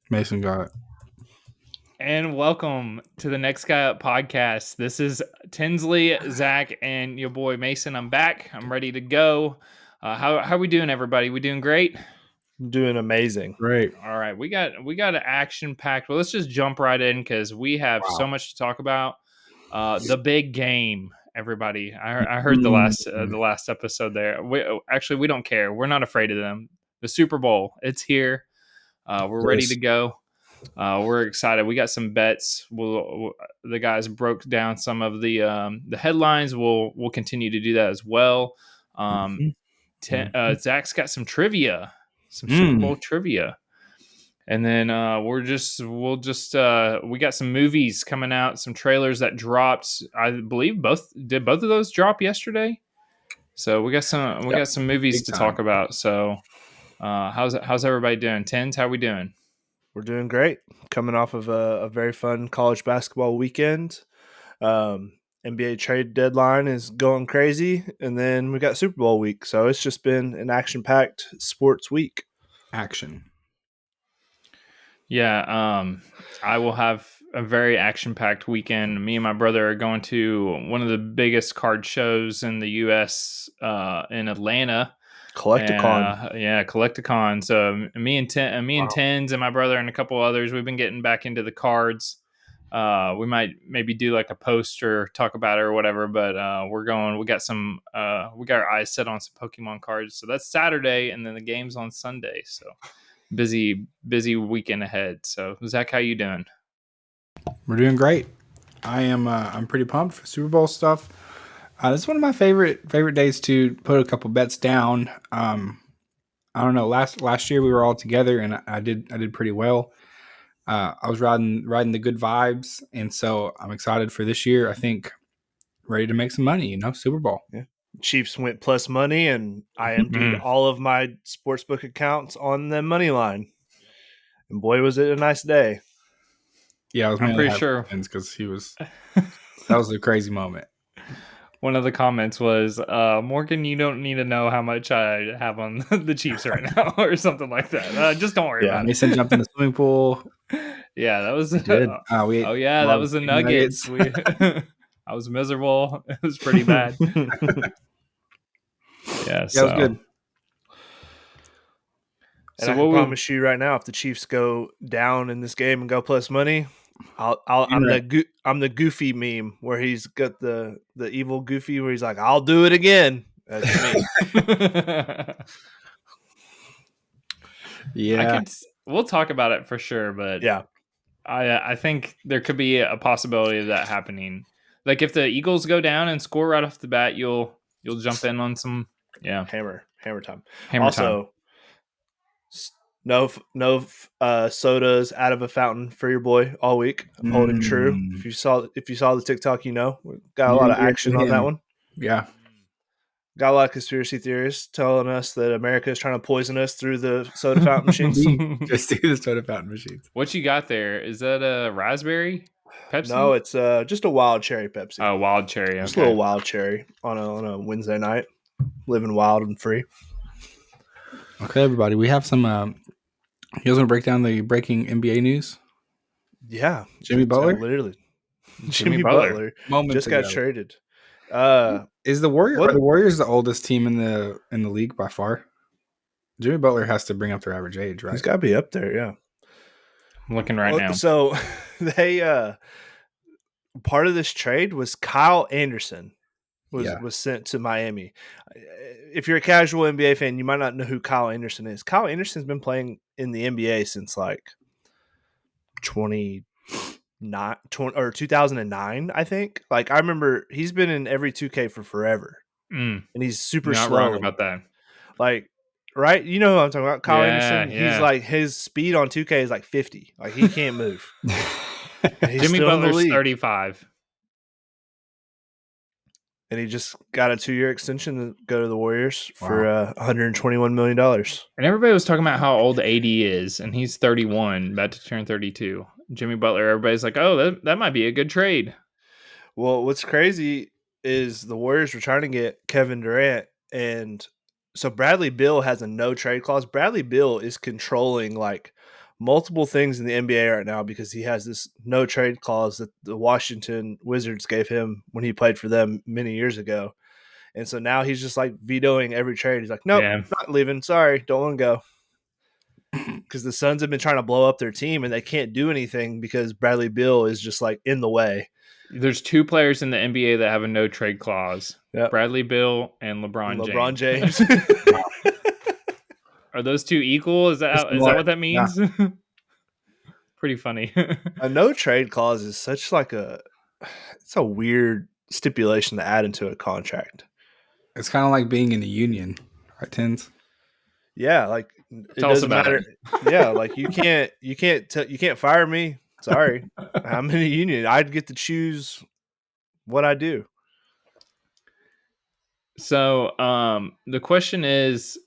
Mason got it. And welcome to the Next Guy Up podcast. This is Tinsley, Zach, and your boy Mason. I'm back. I'm ready to go. How we doing, everybody? We doing great? Doing amazing. Great. All right, we got an action packed. Well, let's just jump right in because we have so much to talk about. The big game, everybody. I heard the last episode there. We don't care. We're not afraid of them. The Super Bowl, it's here. We're ready to go. We're excited. We got some bets. The guys broke down some of the headlines. We'll continue to do that as well. Zach's got some trivia, some Super Bowl trivia, and then we got some movies coming out, some trailers that dropped. I believe both of those drop yesterday. So we got some movies to talk about. So how's everybody doing? Tens, how we doing? We're doing great. Coming off of a very fun college basketball weekend. NBA trade deadline is going crazy. And then we got Super Bowl week. So it's just been an action-packed sports week. Action. Yeah, I will have a very action-packed weekend. Me and my brother are going to one of the biggest card shows in the U.S. In Atlanta. Collecticon. Collecticon. So me and Tens and my brother and a couple others, we've been getting back into the cards. We might maybe do like a post or talk about it or whatever, but we're going. We got our eyes set on some Pokemon cards. So that's Saturday, and then the game's on Sunday. So busy weekend ahead. So Zach, how you doing? We're doing great. I'm pretty pumped for Super Bowl stuff. It's one of my favorite days to put a couple bets down. I don't know. Last year we were all together and I did pretty well. I was riding the good vibes, and so I'm excited for this year. I think ready to make some money. Super Bowl. Yeah. Chiefs went plus money, and I emptied all of my sportsbook accounts on the money line. And boy, was it a nice day. Yeah, I'm pretty sure because that was a crazy moment. One of the comments was, Morgan, you don't need to know how much I have on the Chiefs right now or something like that. Just don't worry about it. Mason jumped in the swimming pool. Yeah, that was good. That was the Nuggets. I was miserable. It was pretty bad. Yeah, it was good. And I can promise you right now, if the Chiefs go down in this game and go plus money, I'm the Goofy meme where he's got the evil Goofy where he's like, "I'll do it again." That's me. Yeah, we'll talk about it for sure, but yeah, I think there could be a possibility of that happening. Like if the Eagles go down and score right off the bat, you'll jump in on some hammer time. Hammer time. No sodas out of a fountain for your boy all week. I'm holding true. If you saw the TikTok, we got a lot of action on that one. Yeah. Got a lot of conspiracy theorists telling us that America is trying to poison us through the soda fountain machines. Just through the soda fountain machines. What you got there? Is that a raspberry Pepsi? No, it's just a wild cherry Pepsi. Oh, wild cherry. Just a little wild cherry on a Wednesday night. Living wild and free. Okay, everybody. We have some... you guys want to break down the breaking NBA news? Yeah. Jimmy Butler? Literally. Jimmy Butler just got traded. Is the Warriors the oldest team in the league by far? Jimmy Butler has to bring up their average age, right? He's got to be up there, yeah. I'm looking right now. So they part of this trade was Kyle Anderson was sent to Miami. If you're a casual NBA fan, you might not know who Kyle Anderson is. Kyle Anderson's been playing in the NBA since like 2009, I think. Like I remember he's been in every 2K for forever. And he's super slow. Not wrong about that. Like, right? You know who I'm talking about? Kyle Anderson. Yeah. He's like, his speed on 2K is like 50. Like he can't move. Jimmy Butler's 35. And he just got a 2-year extension to go to the Warriors for $121 million. And everybody was talking about how old AD is, and he's 31, about to turn 32. Jimmy Butler, everybody's like, oh, that might be a good trade. Well, what's crazy is the Warriors were trying to get Kevin Durant, and so Bradley Beal has a no-trade clause. Bradley Beal is controlling, like, multiple things in the NBA right now because he has this no trade clause that the Washington Wizards gave him when he played for them many years ago. And so now he's just like vetoing every trade. He's like, nope, not leaving. Sorry, don't want to go. Because the Suns have been trying to blow up their team and they can't do anything because Bradley Beal is just like in the way. There's 2 players in the NBA that have a no trade clause. Yep. Bradley Beal and LeBron James. Are those 2 equal? Is that what that means? Yeah. Pretty funny. A no trade clause is such like it's a weird stipulation to add into a contract. It's kind of like being in a union, right, Tins? Yeah, like it doesn't matter. Yeah, like you can't fire me. Sorry, I'm in a union. I'd get to choose what I do. So, the question is,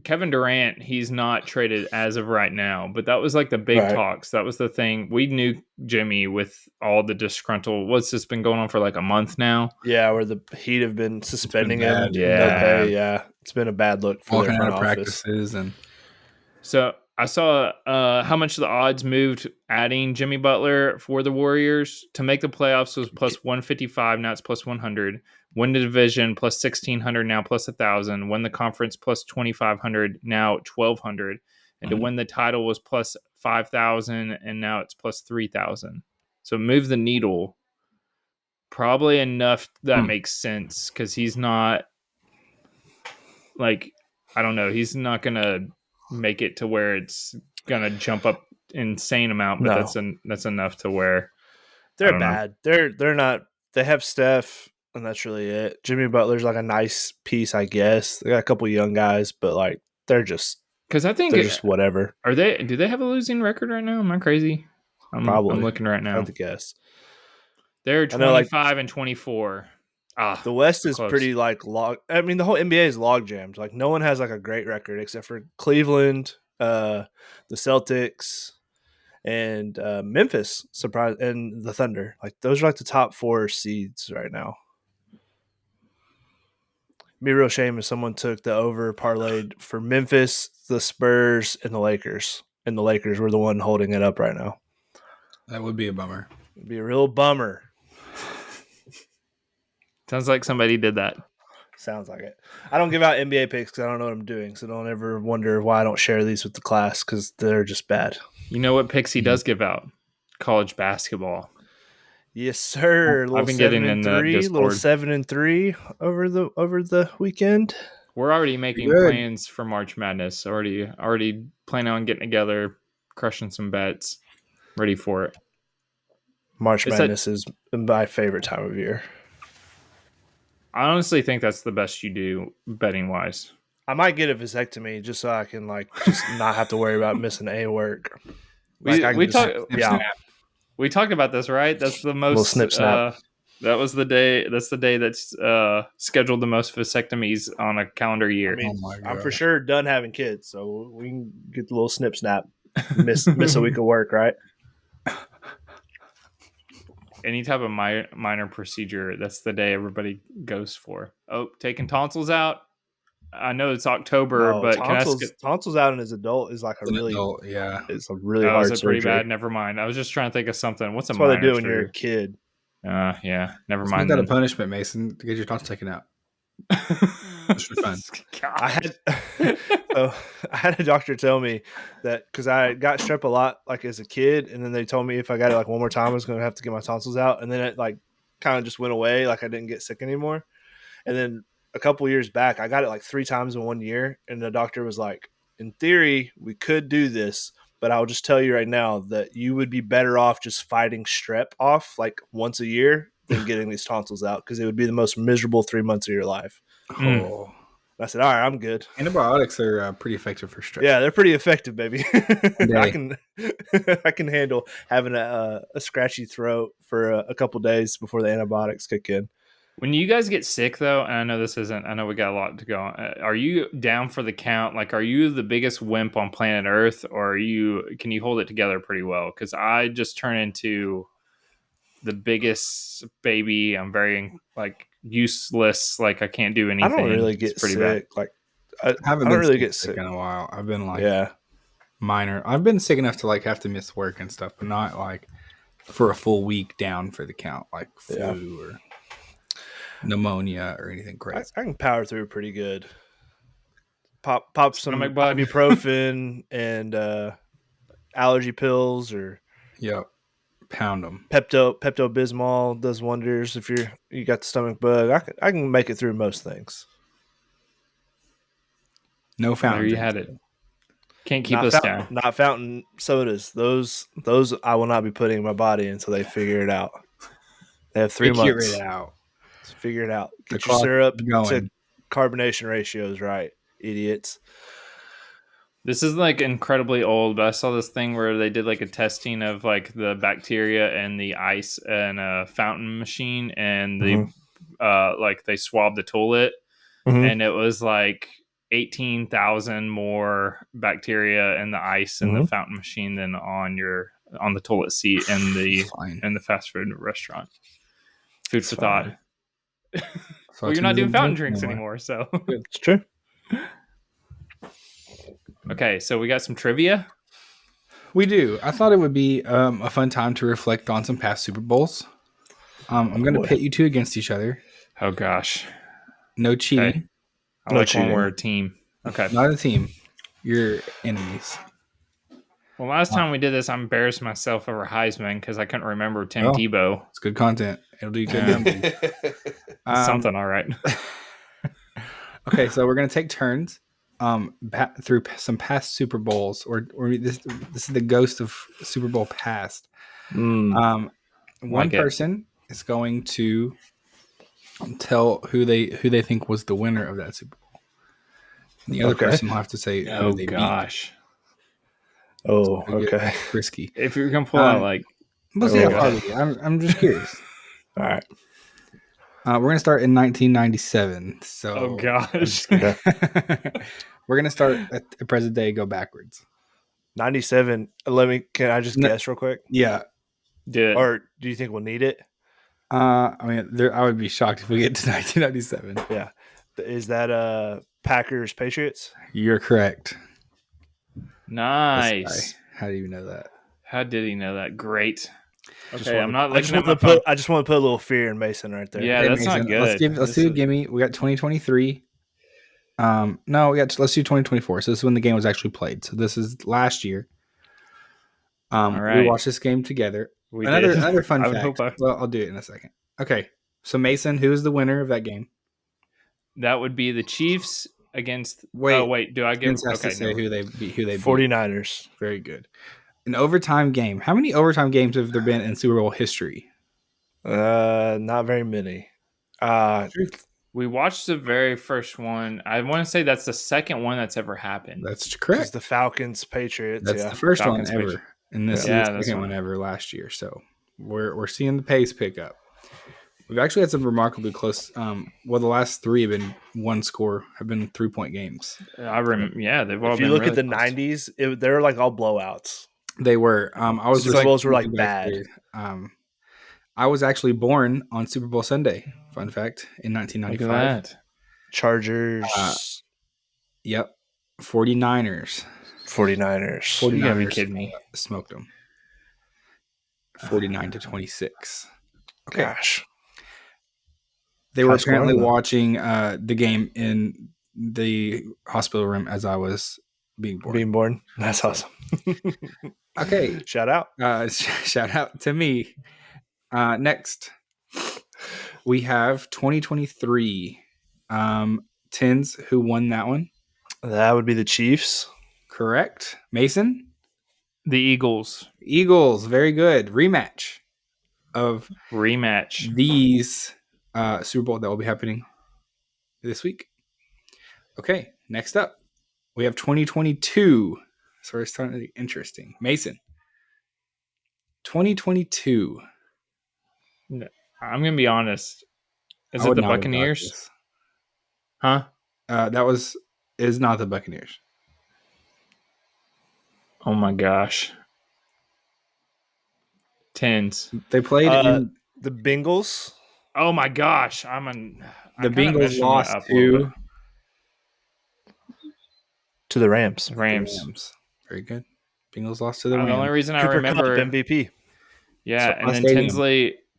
Kevin Durant, he's not traded as of right now, but that was like the big talks. That was the thing. We knew Jimmy with all the disgruntled. What's this been going on for like a month now? Yeah, where the Heat have been suspending him. Yeah, no pay. Yeah, it's been a bad look for their front office. Practices and so I saw how much the odds moved adding Jimmy Butler for the Warriors to make the playoffs was plus 155. Now it's plus 100. Win the division plus 1,600, now plus 1,000. Win the conference plus 2,500, now 1,200. And to win the title was plus 5,000, and now it's plus 3,000. So move the needle. Probably enough that makes sense because he's not like, I don't know, he's not going to make it to where it's going to jump up insane amount, but that's enough to where they're bad. They're not. They have Steph. And that's really it. Jimmy Butler's like a nice piece, I guess. They got a couple young guys, but like they're just because I think they're just whatever. Do they have a losing record right now? Am I crazy? Probably. I'm looking right now. I have to guess. They're 25 and 24. The West is pretty like log. I mean, the whole NBA is log jammed. Like no one has like a great record except for Cleveland, the Celtics, and Memphis. Surprise, and the Thunder. Like those are like the top 4 seeds right now. Be a real shame if someone took the over parlayed for Memphis, the Spurs, and the Lakers. And the Lakers were the one holding it up right now. That would be a bummer. It'd be a real bummer. Sounds like somebody did that. Sounds like it. I don't give out NBA picks because I don't know what I'm doing. So don't ever wonder why I don't share these with the class because they're just bad. You know what picks he does give out? College basketball. Yes, sir. I've been getting in the Discord. Little 7-3 over the weekend. We're already making plans for March Madness. Already planning on getting together, crushing some bets, ready for it. March Madness is my favorite time of year. I honestly think that's the best you do betting wise. I might get a vasectomy just so I can just not have to worry about missing a work. We talked about this, right? That's the most snip snap. That was the day. That's the day that's scheduled the most vasectomies on a calendar year. I mean, I'm for sure done having kids, so we can get the little snip snap. Miss a week of work, right? Any type of minor procedure, that's the day everybody goes for. Oh, taking tonsils out. I know it's October, but tonsils out in his adult is like it's a really hard surgery. Pretty bad. Never mind. I was just trying to think of something. That's what they do when you're a kid. Yeah. Never mind. Is that a punishment, Mason, to get your tonsils taken out? It's for fun. I had a doctor tell me that because I got strep a lot like as a kid, and then they told me if I got it like one more time, I was going to have to get my tonsils out, and then it like kind of just went away, like I didn't get sick anymore, and then a couple years back, I got it like 3 times in 1 year, and the doctor was like, in theory, we could do this, but I'll just tell you right now that you would be better off just fighting strep off like once a year than getting these tonsils out because it would be the most miserable 3 months of your life. Oh. I said, all right, I'm good. Antibiotics are pretty effective for strep. Yeah, they're pretty effective, baby. I can handle having a scratchy throat for a couple days before the antibiotics kick in. When you guys get sick, though, and I know we got a lot to go on. Are you down for the count? Like, are you the biggest wimp on planet Earth, or can you hold it together pretty well? Because I just turn into the biggest baby. I'm very useless. Like I can't do anything. I don't really get sick. Bad. Like I don't really get sick in a while. I've been minor. I've been sick enough to like have to miss work and stuff, but not like for a full week down for the count, like flu or pneumonia or anything crazy. I can power through pretty good. Pop some Stomach bug. ibuprofen and allergy pills or pound them. Pepto-Bismol does wonders if you got the stomach bug. I can make it through most things. No fountain. There you had it. Can't keep Not us down. Not fountain sodas. Those I will not be putting in my body until they figure it out. They have 3 months. Figure it out. Let's figure it out. Get your syrup to carbonation ratios right, idiots. This is like incredibly old, but I saw this thing where they did like a testing of like the bacteria and the ice in a fountain machine, and like they swabbed the toilet, and it was like 18,000 more bacteria in the ice in the fountain machine than on the toilet seat in the fast food restaurant. Food for thought. Well, you're not doing fountain drinks anymore, so it's true. Okay, so we got some trivia. We do. I thought it would be a fun time to reflect on some past Super Bowls. I'm going to pit you two against each other. Oh gosh, no cheating. Okay. I like when we're a team. Okay, not a team. You're enemies. Well, last time we did this, I embarrassed myself over Heisman because I couldn't remember Tim Tebow. It's good content. It'll do good numbers. Something all right. Okay, so we're going to take turns through some past Super Bowls, or this is the ghost of Super Bowl past. One person is going to tell who they think was the winner of that Super Bowl. And the other person will have to say who they beat. Oh, okay. Risky. If you're gonna pull out like, we'll see how far we get. I'm just curious. All right. We're gonna start in 1997. So, oh gosh, we're gonna start at the present day, go backwards. 97. Can I just guess real quick? Yeah. Did or do you think we'll need it? I mean, I would be shocked if we get to 1997. Yeah. Is that Packers Patriots? You're correct. Nice. How do you know that? How did he know that? Great. Okay, I just want to put a little fear in Mason right there. Yeah, that's Mason, not good. Let's do a gimme. We got 2023. Let's do 2024. So this is when the game was actually played. So this is last year. All right. We watched this game together. Another fun fact. Well, I'll do it in a second. Okay. So Mason, who is the winner of that game? That would be the Chiefs against. Wait. Do I give? Okay. Say who they beat. 49ers. Very good. An overtime game. How many overtime games have there been in Super Bowl history? Not very many. We watched the very first one. I want to say that's the second one that's ever happened. That's correct. It's the Falcons Patriots. That's the first one ever, and this is the second one ever last year. So we're seeing the pace pick up. We've actually had some remarkably close. The last three have been one score, have been 3-point games. I remember. Yeah, they've all. If you look at the '90s, they were like all blowouts. They were. Super Bowls were like bad. I was actually born on Super Bowl Sunday. Fun fact, in 1995. Look at that. Chargers. Yep. 49ers. You gotta be kidding me. Smoked them. 49-26. Okay. Gosh. They were apparently watching the game in the hospital room as I was being born. That's awesome. Okay. Shout out. Shout out to me. Next, we have 2023 Tins. Who won that one? That would be the Chiefs. Correct. Mason? The Eagles. Very good. Rematch. These Super Bowl that will be happening this week. Okay. Next up, we have 2022. So we're starting to get interesting. Mason. 2022. No, I'm gonna be honest. Is it the Buccaneers? Huh? Is not the Buccaneers. Oh my gosh. Tens. They played in the Bengals. Oh my gosh. The Bengals lost to the Rams. Very good. Bengals lost to the The Rams. only reason I Cooper remember Kupp MVP. Yeah, and then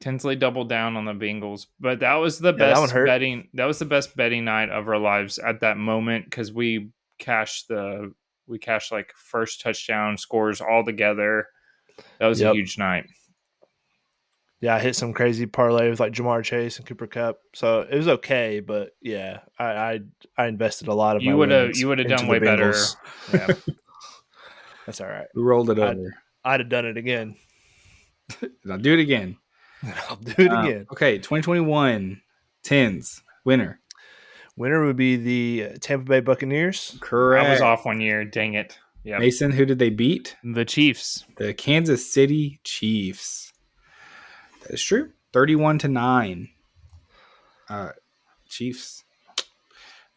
Tinsley doubled down on the Bengals, but that was the that one best hurt. betting. That was the best betting night of our lives at that moment because we cashed like first touchdown scores all together. That was a huge night. Yeah, I hit some crazy parlay with like Jamar Chase and Cooper Kupp, so it was okay. But yeah, I invested a lot of my winnings. You would have into done the way better. Bengals. Yeah, That's all right. We rolled it over. I'd have done it again. I'll do it again. I'll do it again. Okay, 2021 Tens winner. Winner would be the Tampa Bay Buccaneers. Correct. I was off one year. Dang it. Yeah. Mason, who did they beat? The Chiefs. The Kansas City Chiefs. That is true. 31-9. Chiefs.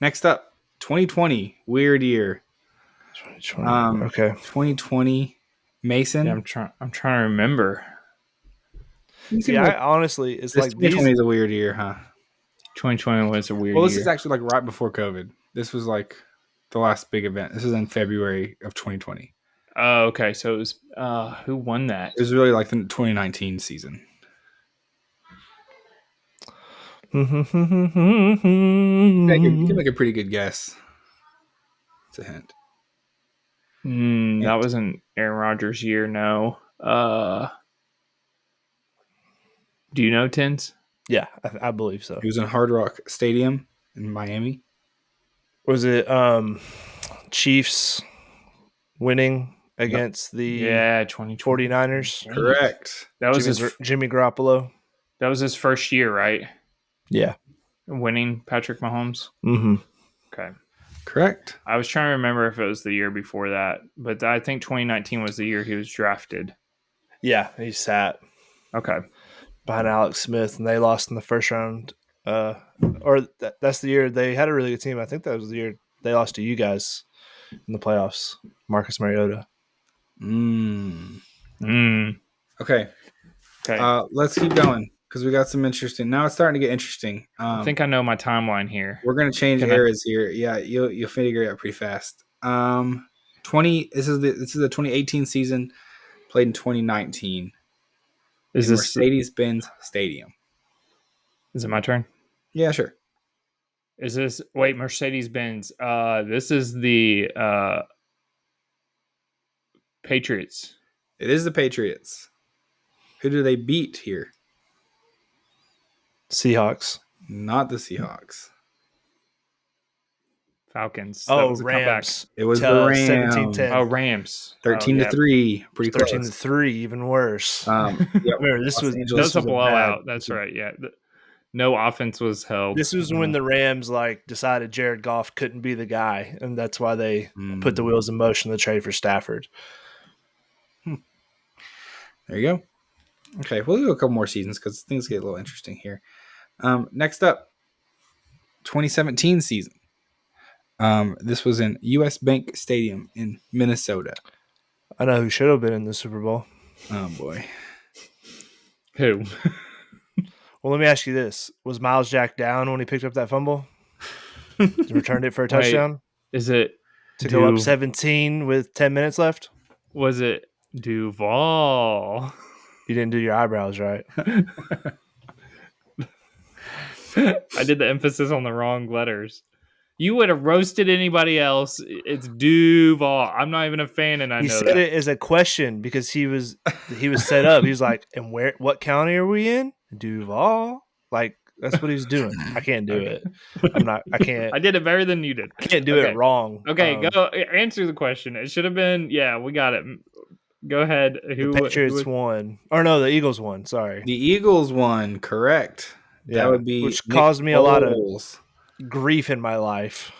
Next up, 2020 weird year. 2020. Okay. 2020 Mason. Yeah, I'm trying to remember. Yeah, honestly, it's like 2020 is a weird year, huh? 2020 was a weird year. Well, this is actually like right before COVID. This was like the last big event. This is in February of 2020. Oh, okay. So it was who won that? It was really like the 2019 season. You can make a pretty good guess. It's a hint. That wasn't Aaron Rodgers' year, no. Do you know Tins? Yeah, I believe so. He was in Hard Rock Stadium in Miami. Was it Chiefs winning against the 49ers? Correct. That was Jimmy Garoppolo. That was his first year, right? Yeah. Winning Patrick Mahomes? Mm-hmm. Okay. Correct. I was trying to remember if it was the year before that, but I think 2019 was the year he was drafted. Yeah, he sat. Okay. Behind Alex Smith, and they lost in the first round. That's the year they had a really good team. I think that was the year they lost to you guys in the playoffs. Marcus Mariota. Okay. Let's keep going because we got some interesting. Now it's starting to get interesting. I think I know my timeline here. We're gonna change eras here. Yeah, you'll figure it out pretty fast. 20. This is the 2018 season, played in 2019. Is this Mercedes-Benz Stadium? Is it my turn? Yeah, sure. Is this Mercedes-Benz? This is the Patriots. It is the Patriots. Who do they beat here? Seahawks. Not the Seahawks. Falcons. Rams. Comeback. It was the Rams. 17-10. Oh, Rams. 13-3. Pretty close. 13-3, even worse. Remember, this was a blowout. That's right. Yeah. No offense was held. This was when the Rams decided Jared Goff couldn't be the guy, and that's why they put the wheels in motion to trade for Stafford. There you go. Okay, we'll do a couple more seasons because things get a little interesting here. Next up, 2017 season. This was in U.S. Bank Stadium in Minnesota. I know who should have been in the Super Bowl. Oh, boy. Who? Well, let me ask you this. Was Miles Jack down when he picked up that fumble? He returned it for a touchdown? Is it to go up 17 with 10 minutes left? Was it Duval? You didn't do your eyebrows right. I did the emphasis on the wrong letters. You would have roasted anybody else. It's Duval. I'm not even a fan, and he said it as a question because he was set up. He was like, "And what county are we in?" Duval. That's what he's doing. I can't do it. I can't. I did it better than you did. I can't do it wrong. Okay, go answer the question. It should have been. Yeah, we got it. Go ahead. The Patriots won. Or no, the Eagles won. Sorry. The Eagles won. Correct. Yeah, that would be which caused me a lot of grief in my life.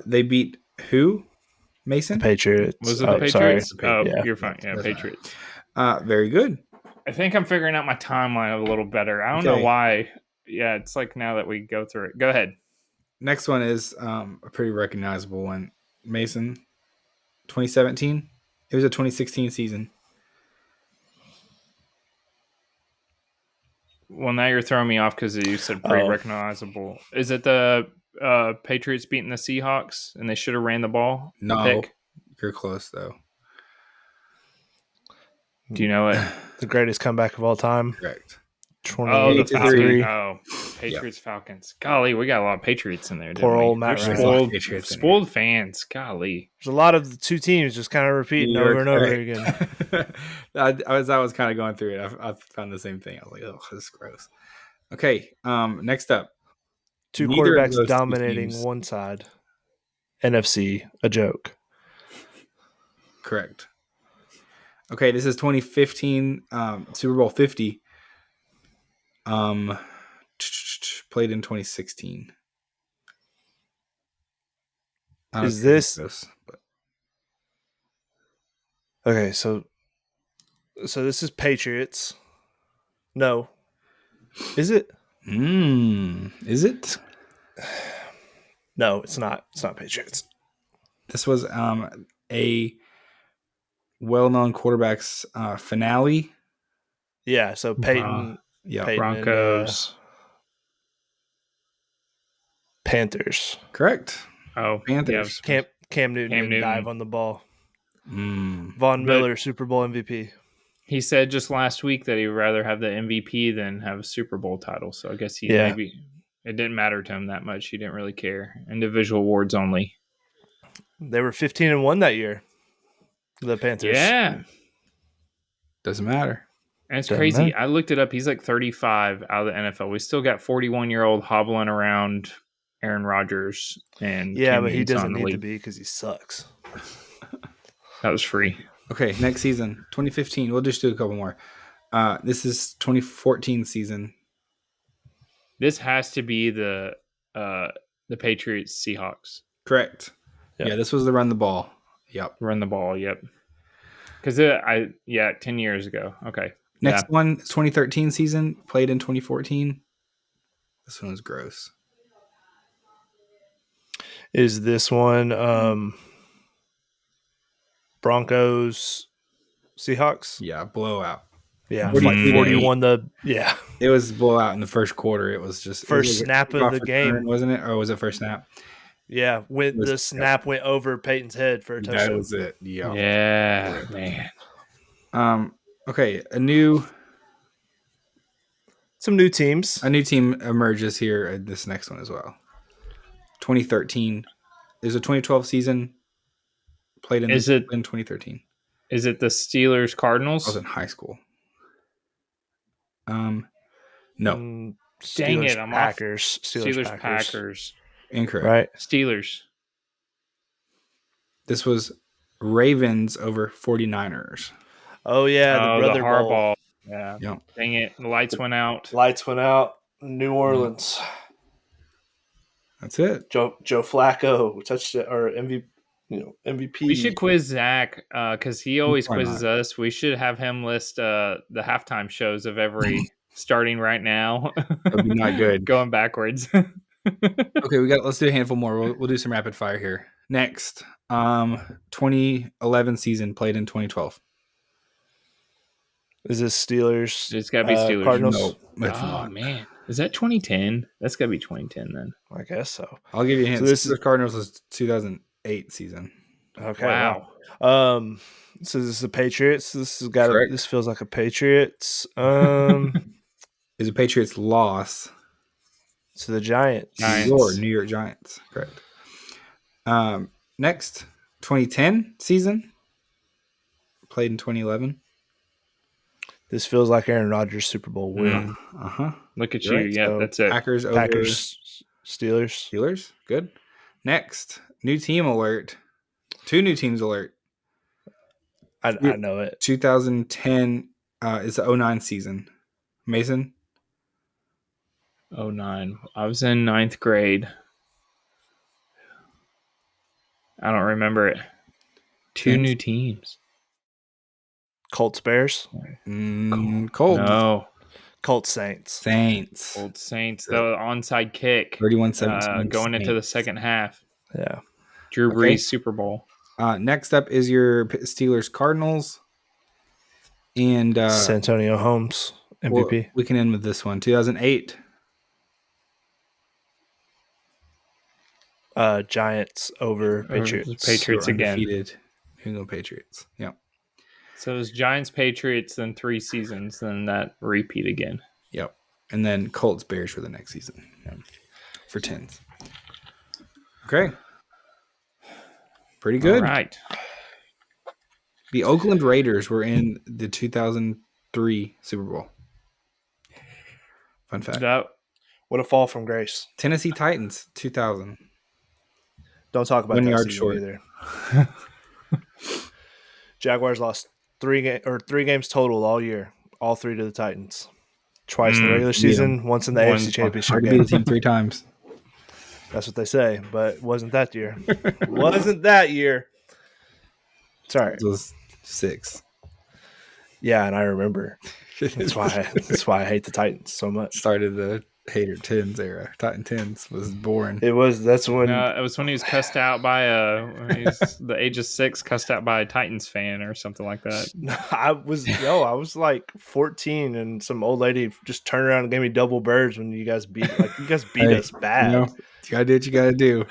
They beat who? Mason? The Patriots. Was it the Patriots? Sorry. Yeah. You're fine. Yeah, Patriots. Very good. I think I'm figuring out my timeline a little better. I don't know why. Yeah, it's like now that we go through it. Go ahead. Next one is a pretty recognizable one. Mason, 2017. It was a 2016 season. Well, now you're throwing me off because you said pretty recognizable. Is it the Patriots beating the Seahawks and they should have ran the ball? No, You're close though. Do you know it? The greatest comeback of all time. Correct. 28 the to Falcons. 3. Oh, Patriots, Falcons. Golly, we got a lot of Patriots in there. Poor Didn't old we? Matt We're Ryan. spoiled fans. Golly. There's a lot of the two teams just kind of repeating over and over again. I was kind of going through it. I found the same thing. I was like, oh, this is gross. Okay. Next up. Two Neither of quarterbacks those two dominating teams- one side. NFC, a joke. Correct. Okay, this is 2015 Super Bowl 50. Played in 2016. Is this okay? So this is Patriots. No, is it? Is it? No, it's not. It's not Patriots. This was a well-known quarterback's finale. Yeah. So Peyton. Peyton Broncos. And, Panthers. Correct. Oh, Panthers. Yeah. Cam Newton didn't dive on the ball. Von Miller, Super Bowl MVP. He said just last week that he'd rather have the MVP than have a Super Bowl title. So I guess maybe it didn't matter to him that much. He didn't really care. Individual awards only. They were 15-1 that year. The Panthers. Yeah. Doesn't matter. And it's crazy. I looked it up. He's like 35 out of the NFL. We still got 41-year-old hobbling around Aaron Rodgers. And but he doesn't need to be because he sucks. That was free. Okay, next season, 2015. We'll just do a couple more. This is 2014 season. This has to be the Patriots Seahawks. Correct. Yep. Yeah, this was the run the ball. Yep. Run the ball. Yep. Because 10 years ago. Okay. Next one, 2013 season, played in 2014. This one was gross. Is this one Broncos Seahawks? Yeah, blowout. Yeah, 41 It was blowout in the first quarter. It was just first snap of the game, wasn't it? Or was it first snap? Yeah, the snap went over Peyton's head for a touchdown. That was it. Yeah. Yeah, man. Okay, some new teams. A new team emerges here at this next one as well. 2013. There's a 2012 season played in 2013. Is it the Steelers Cardinals? I was in high school. No. Dang it, I'm Packers. off. Steelers Packers. Incorrect. Right. Steelers. This was Ravens over 49ers. Oh yeah, the brother Harbaugh. Bowl. Yeah. Yep. Dang it, the lights went out. New Orleans. That's it. Joe Flacco touched it, or MVP. We should quiz Zach because he always quizzes us. We should have him list the halftime shows of every starting right now. That'd be not good. Going backwards. Okay, let's do a handful more. We'll do some rapid fire here. Next, 2011 season played in 2012. Is this Steelers? It's got to be Steelers. Cardinals? No. Oh, man. Is that 2010? That's got to be 2010 then. I guess so. I'll give you a hint. So this is Cardinals was 2008 season. Okay. Wow. So this is the Patriots. This feels like a Patriots. Is a Patriots loss to the Giants. Or New York Giants. Correct. Next, 2010 season played in 2011. This feels like Aaron Rodgers' Super Bowl win. Look at you. Right. Yeah, so that's it. Packers, Steelers. Steelers. Good. Next, new team alert. 2 new teams alert. I know it. 2010 is the 09 season. Mason? 09. I was in 9th grade. I don't remember it. 2 new teams. Colts, Bears. Colts. No. Colts, Saints. Colts, Saints. The onside kick. 31-17. Going into the second half. Yeah. Drew Brees Super Bowl. Next up is your Steelers Cardinals. And Santonio Holmes, MVP. We can end with this one. 2008. Giants over Patriots. Patriots again. Undefeated. New England Patriots. Yeah. So it was Giants, Patriots, then 3 seasons, then that repeat again. Yep. And then Colts, Bears for the next season. Yeah. For 10s. Okay. Pretty good. All right. The Oakland Raiders were in the 2003 Super Bowl. Fun fact. What a fall from grace. Tennessee Titans, 2000. Don't talk about 1 that yard season short. either. Jaguars lost 3 games total all year. All 3 to the Titans. Twice in the regular season, once in the AFC Championship hard to game. beat a team 3 times. That's what they say, but it wasn't that year. Wasn't that year. Sorry. It was 6. Yeah, and I remember. That's why I hate the Titans so much. Started the hater 10s era. Titan 10s was born. It was. That's when. It was when he was cussed out by the age of 6, cussed out by a Titans fan or something like that. I was like 14, and some old lady just turned around and gave me double birds when you guys beat us bad. You gotta do what you gotta do.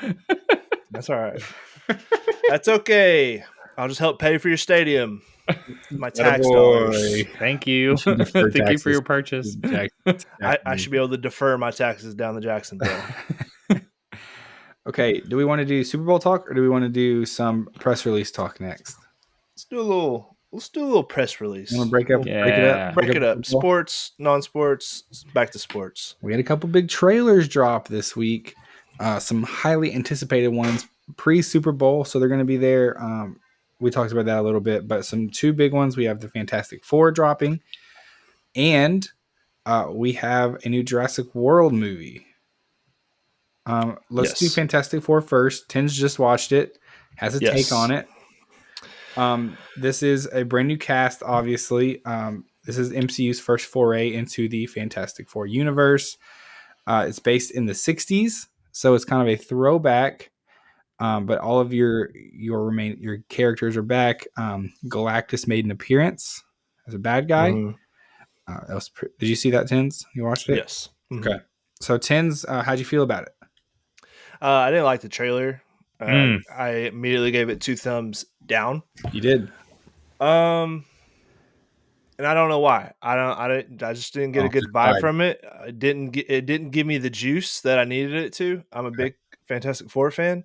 That's all right. That's okay. I'll just help pay for your stadium. My tax dollars. Thank you. Thank you for your purchase. I should be able to defer my taxes down the Jacksonville. Okay, do we want to do Super Bowl talk or do we want to do some press release talk next? Let's do a little press release. Want to break it up? Sports, non-sports, back to sports. We had a couple big trailers drop this week. Some highly anticipated ones pre-Super Bowl, so they're going to be there. We talked about that a little bit, but 2 big ones. We have the Fantastic Four dropping, and we have a new Jurassic World movie. Let's do Fantastic Four first. Tim's just watched it, has a take on it. This is a brand new cast, obviously. This is MCU's first foray into the Fantastic Four universe. It's based in the 60s, so it's kind of a throwback. But all of your characters are back. Galactus made an appearance as a bad guy. Did you see that, Tins? You watched it? Yes. Mm-hmm. Okay. So, Tins, how'd you feel about it? I didn't like the trailer. I immediately gave it 2 thumbs down. You did. And I don't know why. I just didn't get a good vibe from it. It didn't give me the juice that I needed it to. I'm a big Fantastic Four fan.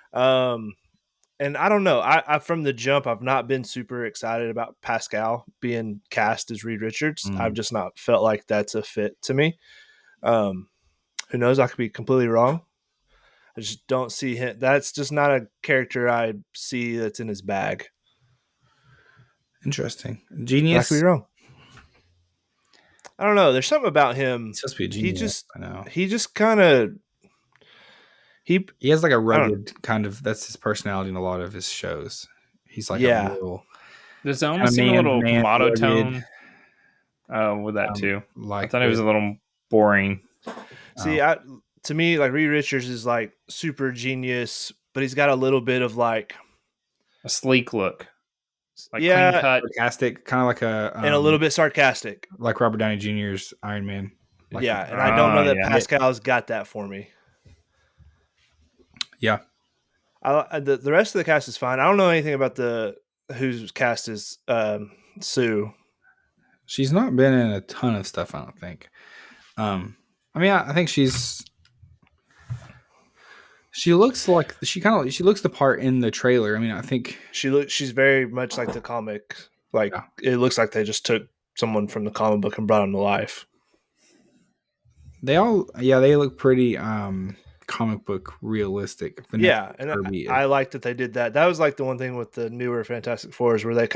And I don't know. I from the jump, I've not been super excited about Pascal being cast as Reed Richards. I've just not felt like that's a fit to me. Who knows? I could be completely wrong. I just don't see him. That's just not a character I see that's in his bag. Interesting. Genius. I could be wrong. I don't know. There's something about him. He's supposed to be a genius. He just kind of. He has like a rugged kind of. That's his personality in a lot of his shows. He's like a little. There's almost a little monotone. With that too. I thought it was a little boring. See, to me, like Reed Richards is like super genius, but he's got a little bit of like a sleek look. Like clean cut, sarcastic, kind of like and a little bit sarcastic, like Robert Downey Jr.'s Iron Man. And I don't know that Pascal's got that for me. Yeah, the rest of the cast is fine. I don't know anything about who's cast as Sue. She's not been in a ton of stuff, I don't think. I think she looks like she looks the part in the trailer. I mean, I think she's very much like the comic. Like it looks like they just took someone from the comic book and brought him to life. They look pretty comic book realistic. Yeah, and I like that they did that. That was like the one thing with the newer Fantastic Fours where they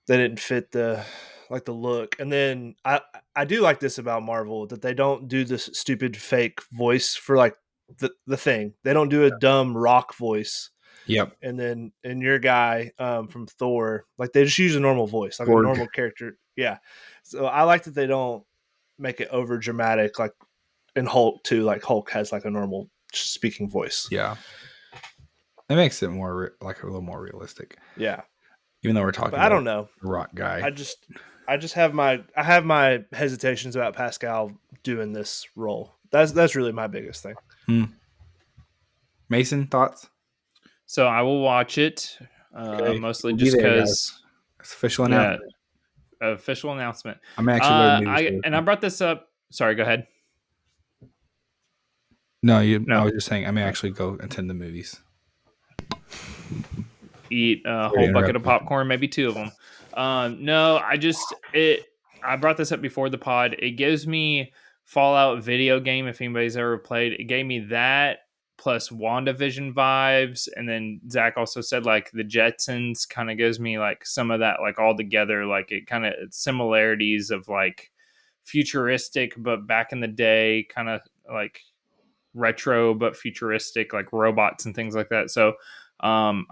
didn't fit the look. And then I do like this about Marvel, that they don't do this stupid fake voice for like the Thing. They don't do a dumb rock voice. Yep. And then your guy from Thor, like they just use a normal voice, like a normal character. Yeah. So I like that they don't make it over dramatic, like in Hulk too. Like Hulk has like a normal speaking voice. Yeah. It makes it more like a little more realistic. Yeah. Even though we're talking about I don't know. a rock guy. I just have my hesitations about Pascal doing this role. That's really my biggest thing. Mason, thoughts? So I will watch it, Okay. mostly We'll be just there, because. guys. It's official Yeah, announcement. official announcement. I'm actually going to movies. I brought this up. Sorry, go ahead. No, No. I was just saying I may actually go attend the movies. Eat a whole bucket of popcorn, maybe 2 of them. No, I brought this up before the pod. It gives me Fallout video game, if anybody's ever played. It gave me that plus WandaVision vibes. And then Zach also said like the Jetsons kind of gives me like some of that like all together. Like it kind of similarities of like futuristic, but back in the day, kind of like retro, but futuristic, like robots and things like that. So I'm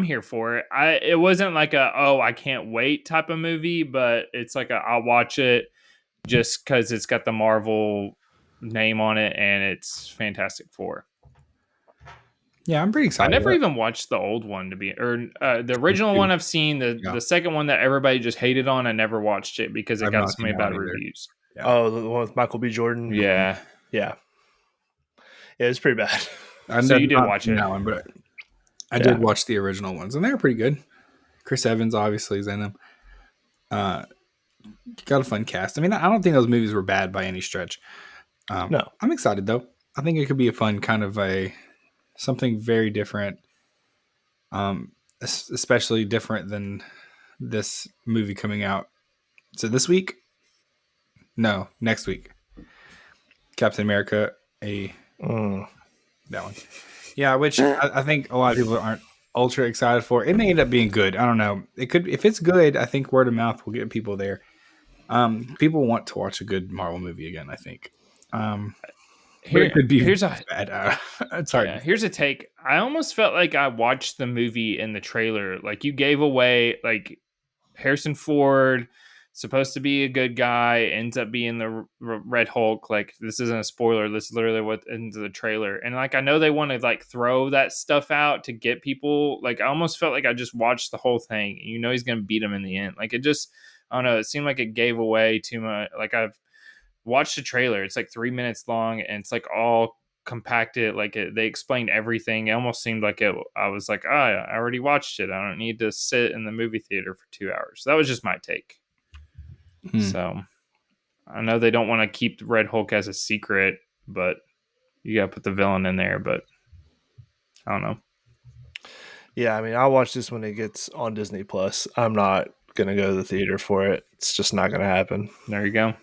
here for it. It wasn't like I can't wait type of movie, but it's like I'll watch it just because it's got the Marvel name on it and it's Fantastic Four. Yeah, I'm pretty excited. I never even watched the old one the original one I've seen. The second one that everybody just hated on, I never watched it because it got so many bad reviews. Yeah. Oh, the one with Michael B. Jordan? Yeah. Yeah. Yeah, it's pretty bad. So you did watch it. That one, but I did watch the original ones, and they were pretty good. Chris Evans obviously is in them. Got a fun cast. I mean, I don't think those movies were bad by any stretch. No, I'm excited though. I think it could be a fun kind of something very different. Especially different than this movie coming out. So this week? No, next week. Captain America, that one. Yeah, which I think a lot of people aren't ultra excited for. It may end up being good. I don't know. It could, if it's good. I think word of mouth will get people there. People want to watch a good Marvel movie again. I think. It could be here's bad. It's hard. Yeah, here's a take. I almost felt like I watched the movie in the trailer. Like you gave away like Harrison Ford, supposed to be a good guy, ends up being the Red Hulk. Like this isn't a spoiler. This is literally what into the trailer. And like I know they want to like throw that stuff out to get people. Like I almost felt like I just watched the whole thing. You know he's gonna beat him in the end. Like it just I don't know. It seemed like it gave away too much. Like I've watched the trailer. It's like 3 minutes long, and it's like all compacted. Like they explained everything. It almost seemed like I was like, I already watched it. I don't need to sit in the movie theater for 2 hours. That was just my take. So I know they don't want to keep Red Hulk as a secret, but you got to put the villain in there. But I don't know. Yeah, I mean, I'll watch this when it gets on Disney Plus. I'm not gonna go to the theater for it. It's just not gonna happen. There you go.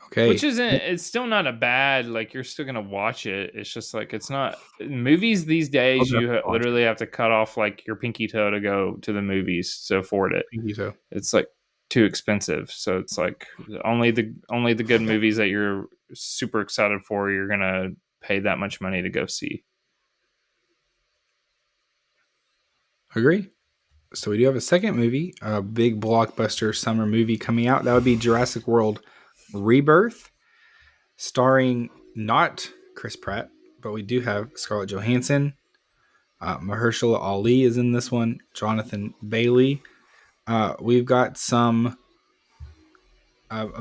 Okay. Which isn't, it's still not a bad, like you're still going to watch it. It's just like, it's not movies these days. You literally have to cut off like your pinky toe to go to the movies to afford it. Pinky toe. It's like too expensive. So it's like only the good movies that you're super excited for, you're going to pay that much money to go see. Agree. So we do have a second movie, a big blockbuster summer movie coming out. That would be Jurassic World Rebirth, starring not Chris Pratt, but we do have Scarlett Johansson. Mahershala Ali is in this one. Jonathan Bailey. We've got a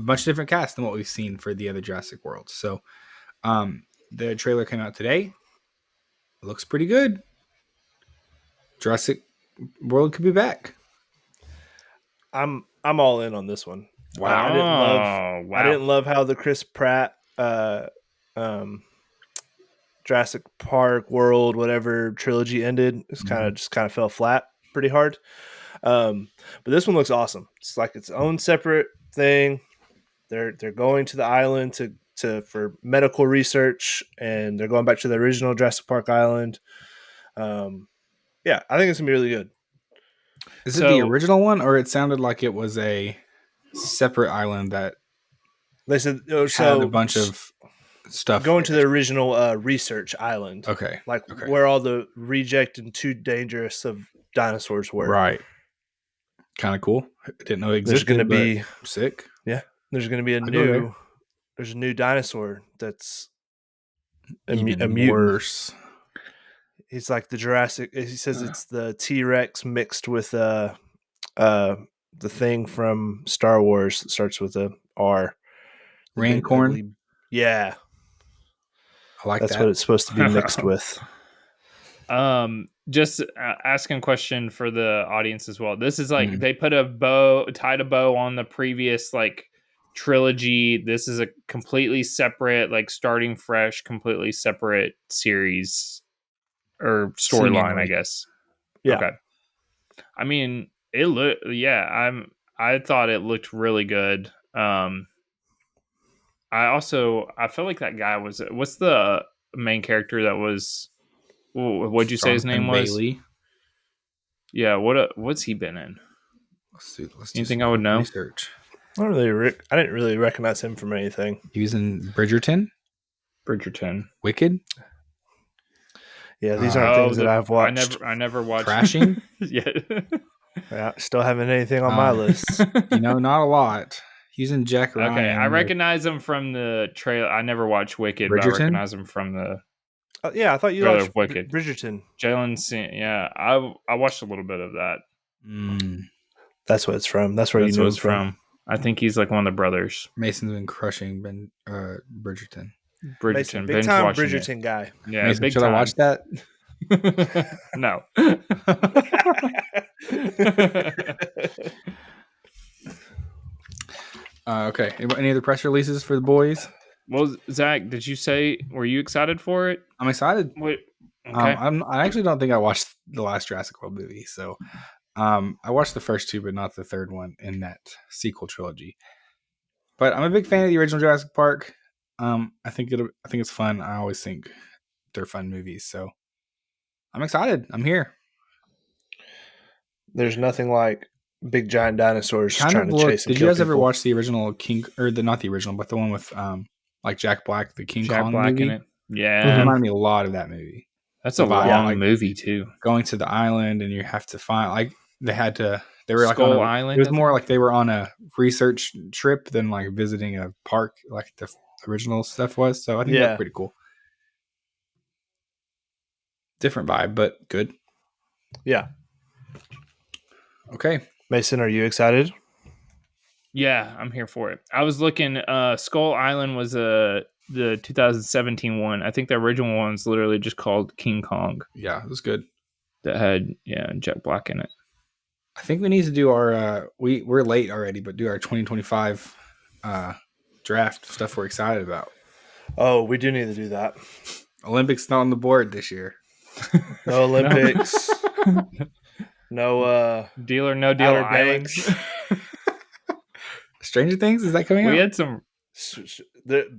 bunch of different cast than what we've seen for the other Jurassic World. So the trailer came out today. It looks pretty good. Jurassic World could be back. I'm all in on this one. Wow. I didn't love how the Chris Pratt Jurassic Park World whatever trilogy ended. It's kind of fell flat pretty hard. But this one looks awesome. It's like its own separate thing. They're going to the island for medical research, and they're going back to the original Jurassic Park island. Yeah, I think it's gonna be really good. Is it the original one, or it sounded like it was a separate island that they said had a bunch of stuff going to the original research island? Okay, where all the reject and too dangerous of dinosaurs were. Right. Kind of cool. I didn't know it existed. There's going to be sick. Yeah, there's going to be there's a new dinosaur that's a mutant. Worse. He's like the Jurassic. He says it's the T-Rex mixed with the thing from Star Wars that starts with a R. Rancorn. Yeah. I like That's that. what it's supposed to be mixed with. Just asking a question for the audience as well. This is like they put tied a bow on the previous like trilogy. This is a completely separate, like starting fresh, completely separate series or storyline, I guess. Yeah. Okay. I mean, I thought it looked really good. I felt like that guy what's the main character that was, what'd you say his name was? Bailey. Yeah, what's he been in? Let's do Anything some I would know? research. I didn't really recognize him from anything. He was in Bridgerton. Wicked. Yeah, these aren't things that I've watched. I never watched Crashing. Yeah, still haven't anything on my list. Not a lot. He's in Jack Ryan. Okay, I recognize him from the trailer. I never watched Wicked, Bridgerton? but I recognize him from the I thought you watched Wicked. Bridgerton. I watched a little bit of that. That's what it's from. That's where you know it's from. I think he's like one of the brothers. Mason's been crushing Bridgerton. Mason, big time Bridgerton guy. Yeah, Mason, big should time. I watch that? No. Okay. Any other press releases for the boys? Well, Zach, were you excited for it? I'm excited. Wait, okay. I actually don't think I watched the last Jurassic World movie. So I watched the first two, but not the third one in that sequel trilogy. But I'm a big fan of the original Jurassic Park. I think it's fun. I always think they're fun movies. So I'm excited. I'm here. There's nothing like big giant dinosaurs trying to chase. Did you guys ever watch the original King, or not the original, but the one with like Jack Black, the King Kong movie? In it. Yeah, it reminded me a lot of that movie. That's a long movie too. Going to the island and you have to find they were like Skull Island. It was more like they were on a research trip than like visiting a park like the original stuff was. So I think that's pretty cool. Different vibe, but good. Yeah. Okay. Mason, are you excited? Yeah, I'm here for it. I was looking. Skull Island was the 2017 one. I think the original one's literally just called King Kong. Yeah, it was good. That had Jack Black in it. I think we need to do our we're late already, but do our 2025 draft stuff we're excited about. Oh, we do need to do that. Olympics not on the board this year. No Olympics. No Deal or No Deal Outer Banks. Stranger Things, is that coming out? We had some. This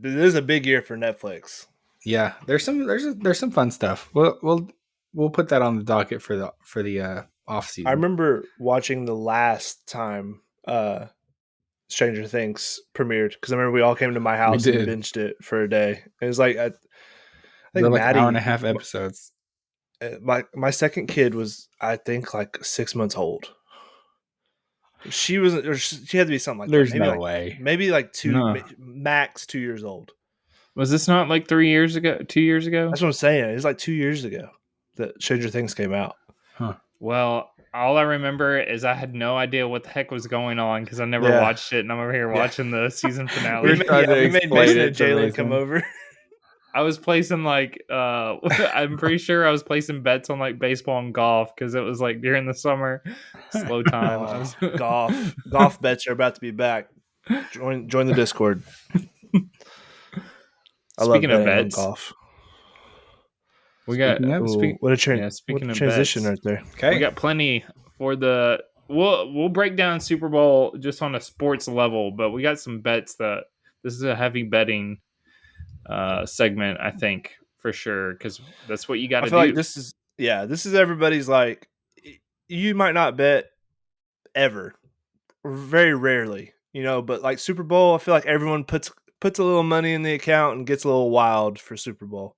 is a big year for Netflix. Yeah, there's some fun stuff. We'll put that on the docket for the off season. I remember watching the last time Stranger Things premiered because I remember we all came to my house and binged it for a day. It was like I think like Maddie, an hour and a half episodes. My second kid was I think like 6 months old. She wasn't. Or she had to be something like There's that. Maybe no way. Maybe like max 2 years old. Was this not like 3 years ago? 2 years ago? That's what I'm saying. It was like 2 years ago that Stranger Things came out. Huh. Well, all I remember is I had no idea what the heck was going on because I never watched it, and I'm over here watching the season finale. we made Mason and Jalen come over. I was placing I'm pretty sure I was placing bets on like baseball and golf because it was like during the summer, slow time. Golf bets are about to be back. Join the Discord. Speaking of bets, golf. We got what a transition bets, right there. Okay, we got plenty for the. We'll break down Super Bowl just on a sports level, but we got some bets that this is a heavy betting segment, I think, for sure, because that's what you got to do. Like this is everybody's like, you might not bet ever, very rarely, but like Super Bowl, I feel like everyone puts a little money in the account and gets a little wild for Super Bowl.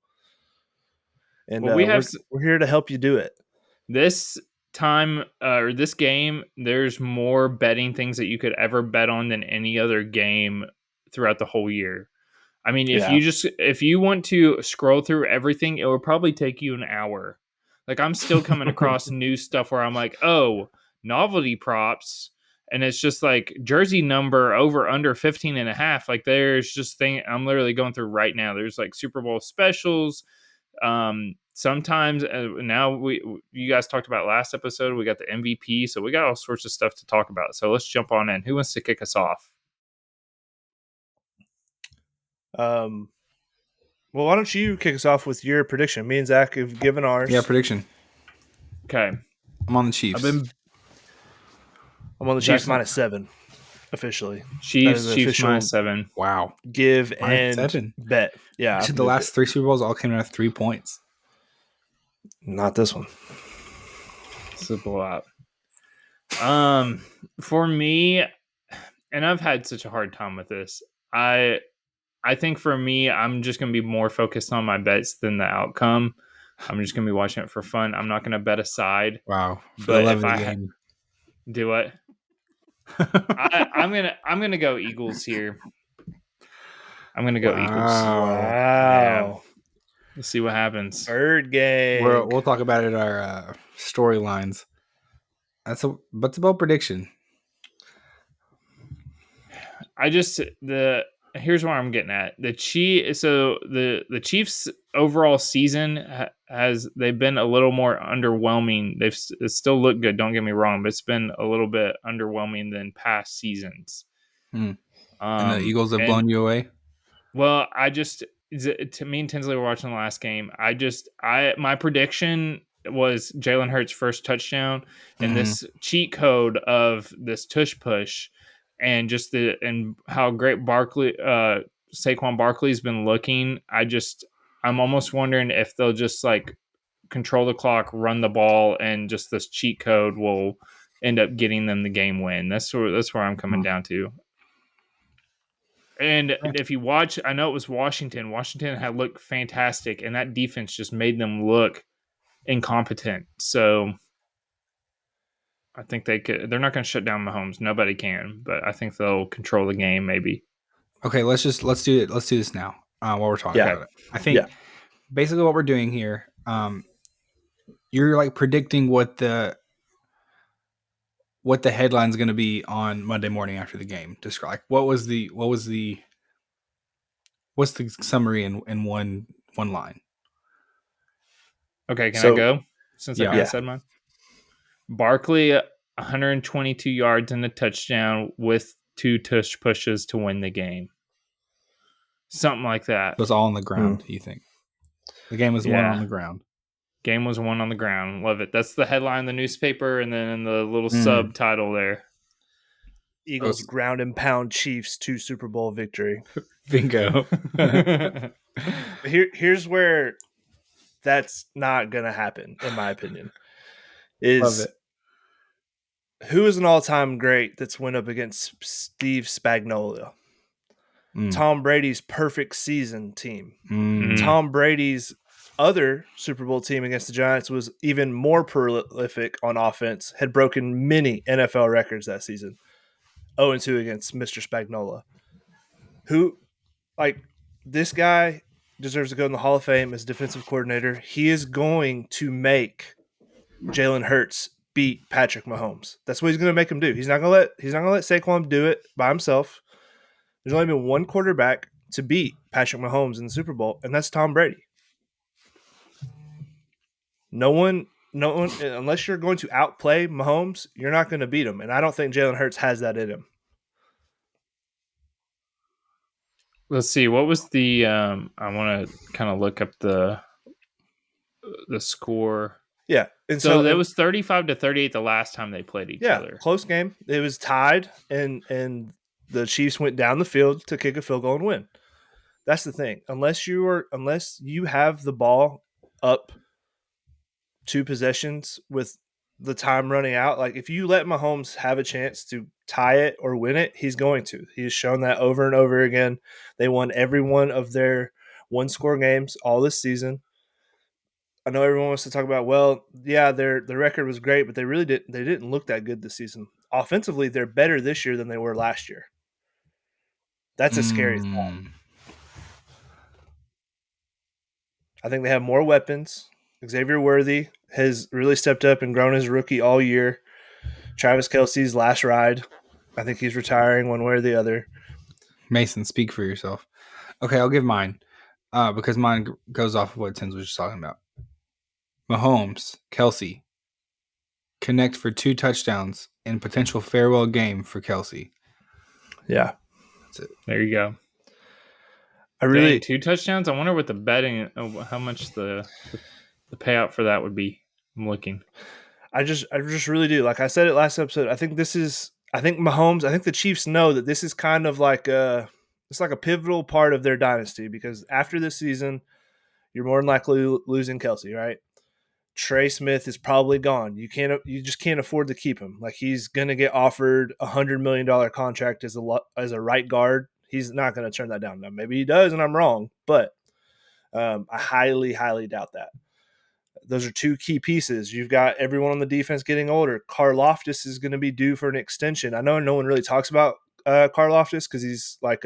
And we're here to help you do it. This time or this game, there's more betting things that you could ever bet on than any other game throughout the whole year. I mean, if you want to scroll through everything, it will probably take you an hour. Like I'm still coming across new stuff where I'm like, oh, novelty props And it's just like jersey number over under 15.5. Like there's just I'm literally going through right now. There's like Super Bowl specials. Sometimes now you guys talked about last episode, we got the MVP, so we got all sorts of stuff to talk about. So let's jump on in. Who wants to kick us off? Well, why don't you kick us off with your prediction? Me and Zach have given ours. Yeah, prediction. Okay. I'm on the Chiefs. I'm on the Chiefs -7 officially. Chiefs -7. Wow. Give and -7. Bet. Yeah. The last 3 Super Bowls all came down to 3 points. Not this one. It's a blowout. For me, and I've had such a hard time with this. I think for me, I'm just going to be more focused on my bets than the outcome. I'm just going to be watching it for fun. I'm not going to bet a side. Wow. But if I do what? I'm gonna go Eagles here. I'm gonna go Eagles. Wow. Yeah. Let's see what happens. Bird game. We'll talk about it in our storylines. That's a bold prediction. Here's where I'm getting at. The Chiefs overall season they've been a little more underwhelming. They've still looked good, don't get me wrong, but it's been a little bit underwhelming than past seasons. And the Eagles have blown you away? Well, to me and Tinsley were watching the last game. My prediction was Jalen Hurts' first touchdown, and this cheat code of this tush push, and how great Saquon Barkley's been looking. I'm almost wondering if they'll just like control the clock, run the ball, and just this cheat code will end up getting them the game win. That's where I'm coming down to. And if you watch, I know it was Washington. Washington had looked fantastic, and that defense just made them look incompetent. So I think they're not going to shut down Mahomes. Nobody can, but I think they'll control the game maybe. Okay, let's do it. Let's do this now while we're talking about it. I think basically what we're doing here, you're like predicting what the headline's going to be on Monday morning after the game. Describe like what's the summary in one line? Okay, can I go? Since I kind of said mine. Barkley 122 yards and a touchdown with 2 tush pushes to win the game. Something like that. It was all on the ground, you think? The game was won on the ground. Game was won on the ground. Love it. That's the headline in the newspaper, and then in the little subtitle there. Eagles ground and pound Chiefs to Super Bowl victory. Bingo. Here's where that's not going to happen, in my opinion. Love it. Who is an all-time great that's went up against Steve Spagnuolo? Tom Brady's perfect season team. Tom Brady's other Super Bowl team against the Giants was even more prolific on offense, had broken many NFL records that season. 0-2 against Mr. Spagnuolo. Who, like, this guy deserves to go in the Hall of Fame as defensive coordinator. He is going to make Jalen Hurts beat Patrick Mahomes. That's what he's going to make him do. He's not going to let Saquon do it by himself. There's only been one quarterback to beat Patrick Mahomes in the Super Bowl, and that's Tom Brady. No one, unless you're going to outplay Mahomes, you're not going to beat him. And I don't think Jalen Hurts has that in him. Let's see. What was the? I want to kind of look up the score. Yeah, and so that was 35-38 the last time they played each other. Yeah, close game. It was tied, and the Chiefs went down the field to kick a field goal and win. That's the thing. Unless you have the ball up 2 possessions with the time running out, like if you let Mahomes have a chance to tie it or win it, he's going to. He's shown that over and over again. They won every one of their 1-score games all this season. I know everyone wants to talk about, well, yeah, their record was great, but they didn't look that good this season. Offensively, they're better this year than they were last year. That's a scary thought. I think they have more weapons. Xavier Worthy has really stepped up and grown as a rookie all year. Travis Kelce's last ride. I think he's retiring one way or the other. Mason, speak for yourself. Okay, I'll give mine because mine goes off of what Tins was just talking about. Mahomes, Kelsey, connect for 2 touchdowns in potential farewell game for Kelsey. Yeah. That's it. There you go. Dang, 2 touchdowns? I wonder what the betting, how much the payout for that would be. I'm looking. I just really do. Like I said it last episode, I think Mahomes, I think the Chiefs know that this is kind of like it's like a pivotal part of their dynasty, because after this season, you're more than likely losing Kelsey, right? Trey Smith is probably gone. You just can't afford to keep him. Like, he's going to get offered $100 million contract as a right guard. He's not going to turn that down. Now, maybe he does, and I'm wrong, but I highly, highly doubt that. Those are 2 key pieces. You've got everyone on the defense getting older. Karlaftis is going to be due for an extension. I know no one really talks about Karlaftis because he's like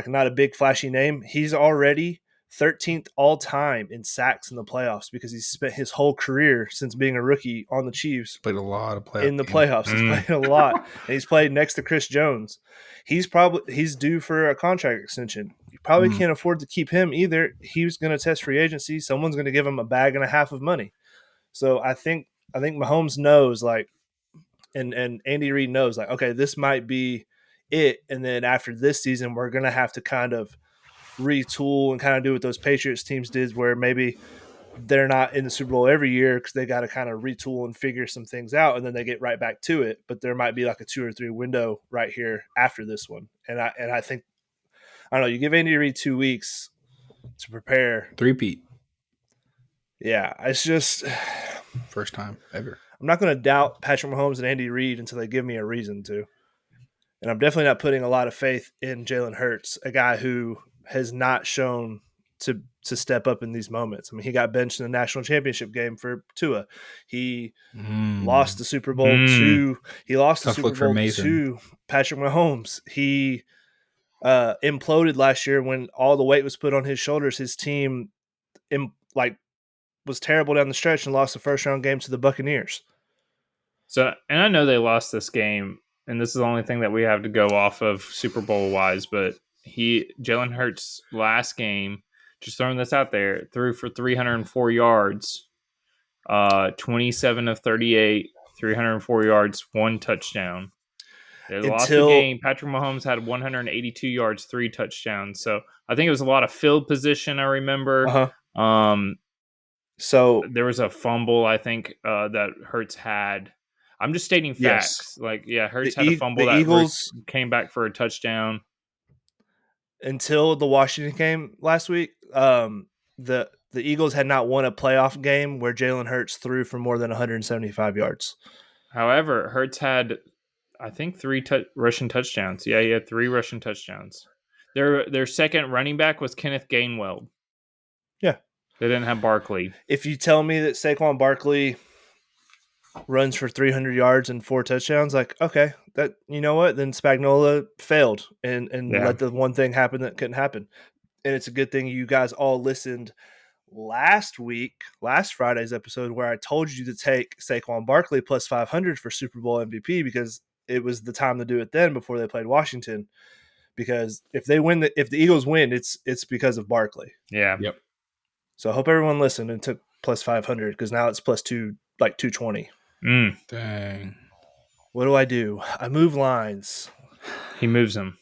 not a big flashy name. He's already 13th all time in sacks in the playoffs because he's spent his whole career since being a rookie on the Chiefs. Played a lot of playoffs. He's played a lot, and he's played next to Chris Jones. He's due for a contract extension. You probably can't afford to keep him either. He's going to test free agency. Someone's going to give him $1.5 bags of money. So I think Mahomes knows, like, and Andy Reid knows, like, okay, this might be it. And then after this season, we're going to have to kind of retool and kind of do what those Patriots teams did, where maybe they're not in the Super Bowl every year because they got to kind of retool and figure some things out, and then they get right back to it. But there might be like a 2 or 3 window right here after this one. And I think, I don't know, you give Andy Reid 2 weeks to prepare. 3-peat. Yeah, it's just first time ever. I'm not going to doubt Patrick Mahomes and Andy Reid until they give me a reason to. And I'm definitely not putting a lot of faith in Jalen Hurts, a guy who has not shown to step up in these moments. I mean, he got benched in the national championship game for Tua. He lost the Super Bowl to Patrick Mahomes. He imploded last year when all the weight was put on his shoulders. His team was terrible down the stretch and lost the first round game to the Buccaneers. So, and I know they lost this game, and this is the only thing that we have to go off of Super Bowl wise, but Jalen Hurts last game, just throwing this out there, threw for 304 yards, 27 of 38, 304 yards, 1 touchdown. They lost the game. Patrick Mahomes had 182 yards, 3 touchdowns. So I think it was a lot of field position, I remember. So there was a fumble, I think, that Hurts had. I'm just stating facts. Yes. Hurts had a fumble that Eagles came back for a touchdown. Until the Washington game last week, the Eagles had not won a playoff game where Jalen Hurts threw for more than 175 yards. However, Hurts had, I think, 3 rushing touchdowns. Yeah, he had 3 rushing touchdowns. Their second running back was Kenneth Gainwell. Yeah. They didn't have Barkley. If you tell me that Saquon Barkley runs for 300 yards and 4 touchdowns, like, okay, that, you know what, then Spagnuolo failed and let the one thing happen that couldn't happen. And it's a good thing you guys all listened last Friday's episode, where I told you to take Saquon Barkley plus 500 for Super Bowl MVP, because it was the time to do it then before they played Washington. Because if the Eagles win, it's because of Barkley. Yeah. Yep. So I hope everyone listened and took plus 500, because now it's plus 220. Dang. What do? I move lines. He moves them.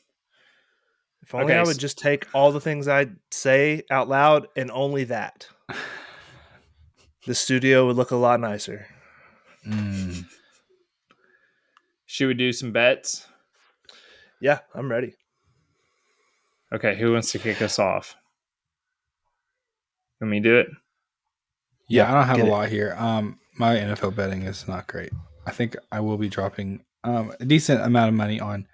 If only I would just take all the things I say out loud and only that. The studio would look a lot nicer. Should we do some bets? Yeah, I'm ready. Okay, who wants to kick us off? Can we do it? Yeah, I don't have a lot here. My NFL betting is not great. I think I will be dropping a decent amount of money on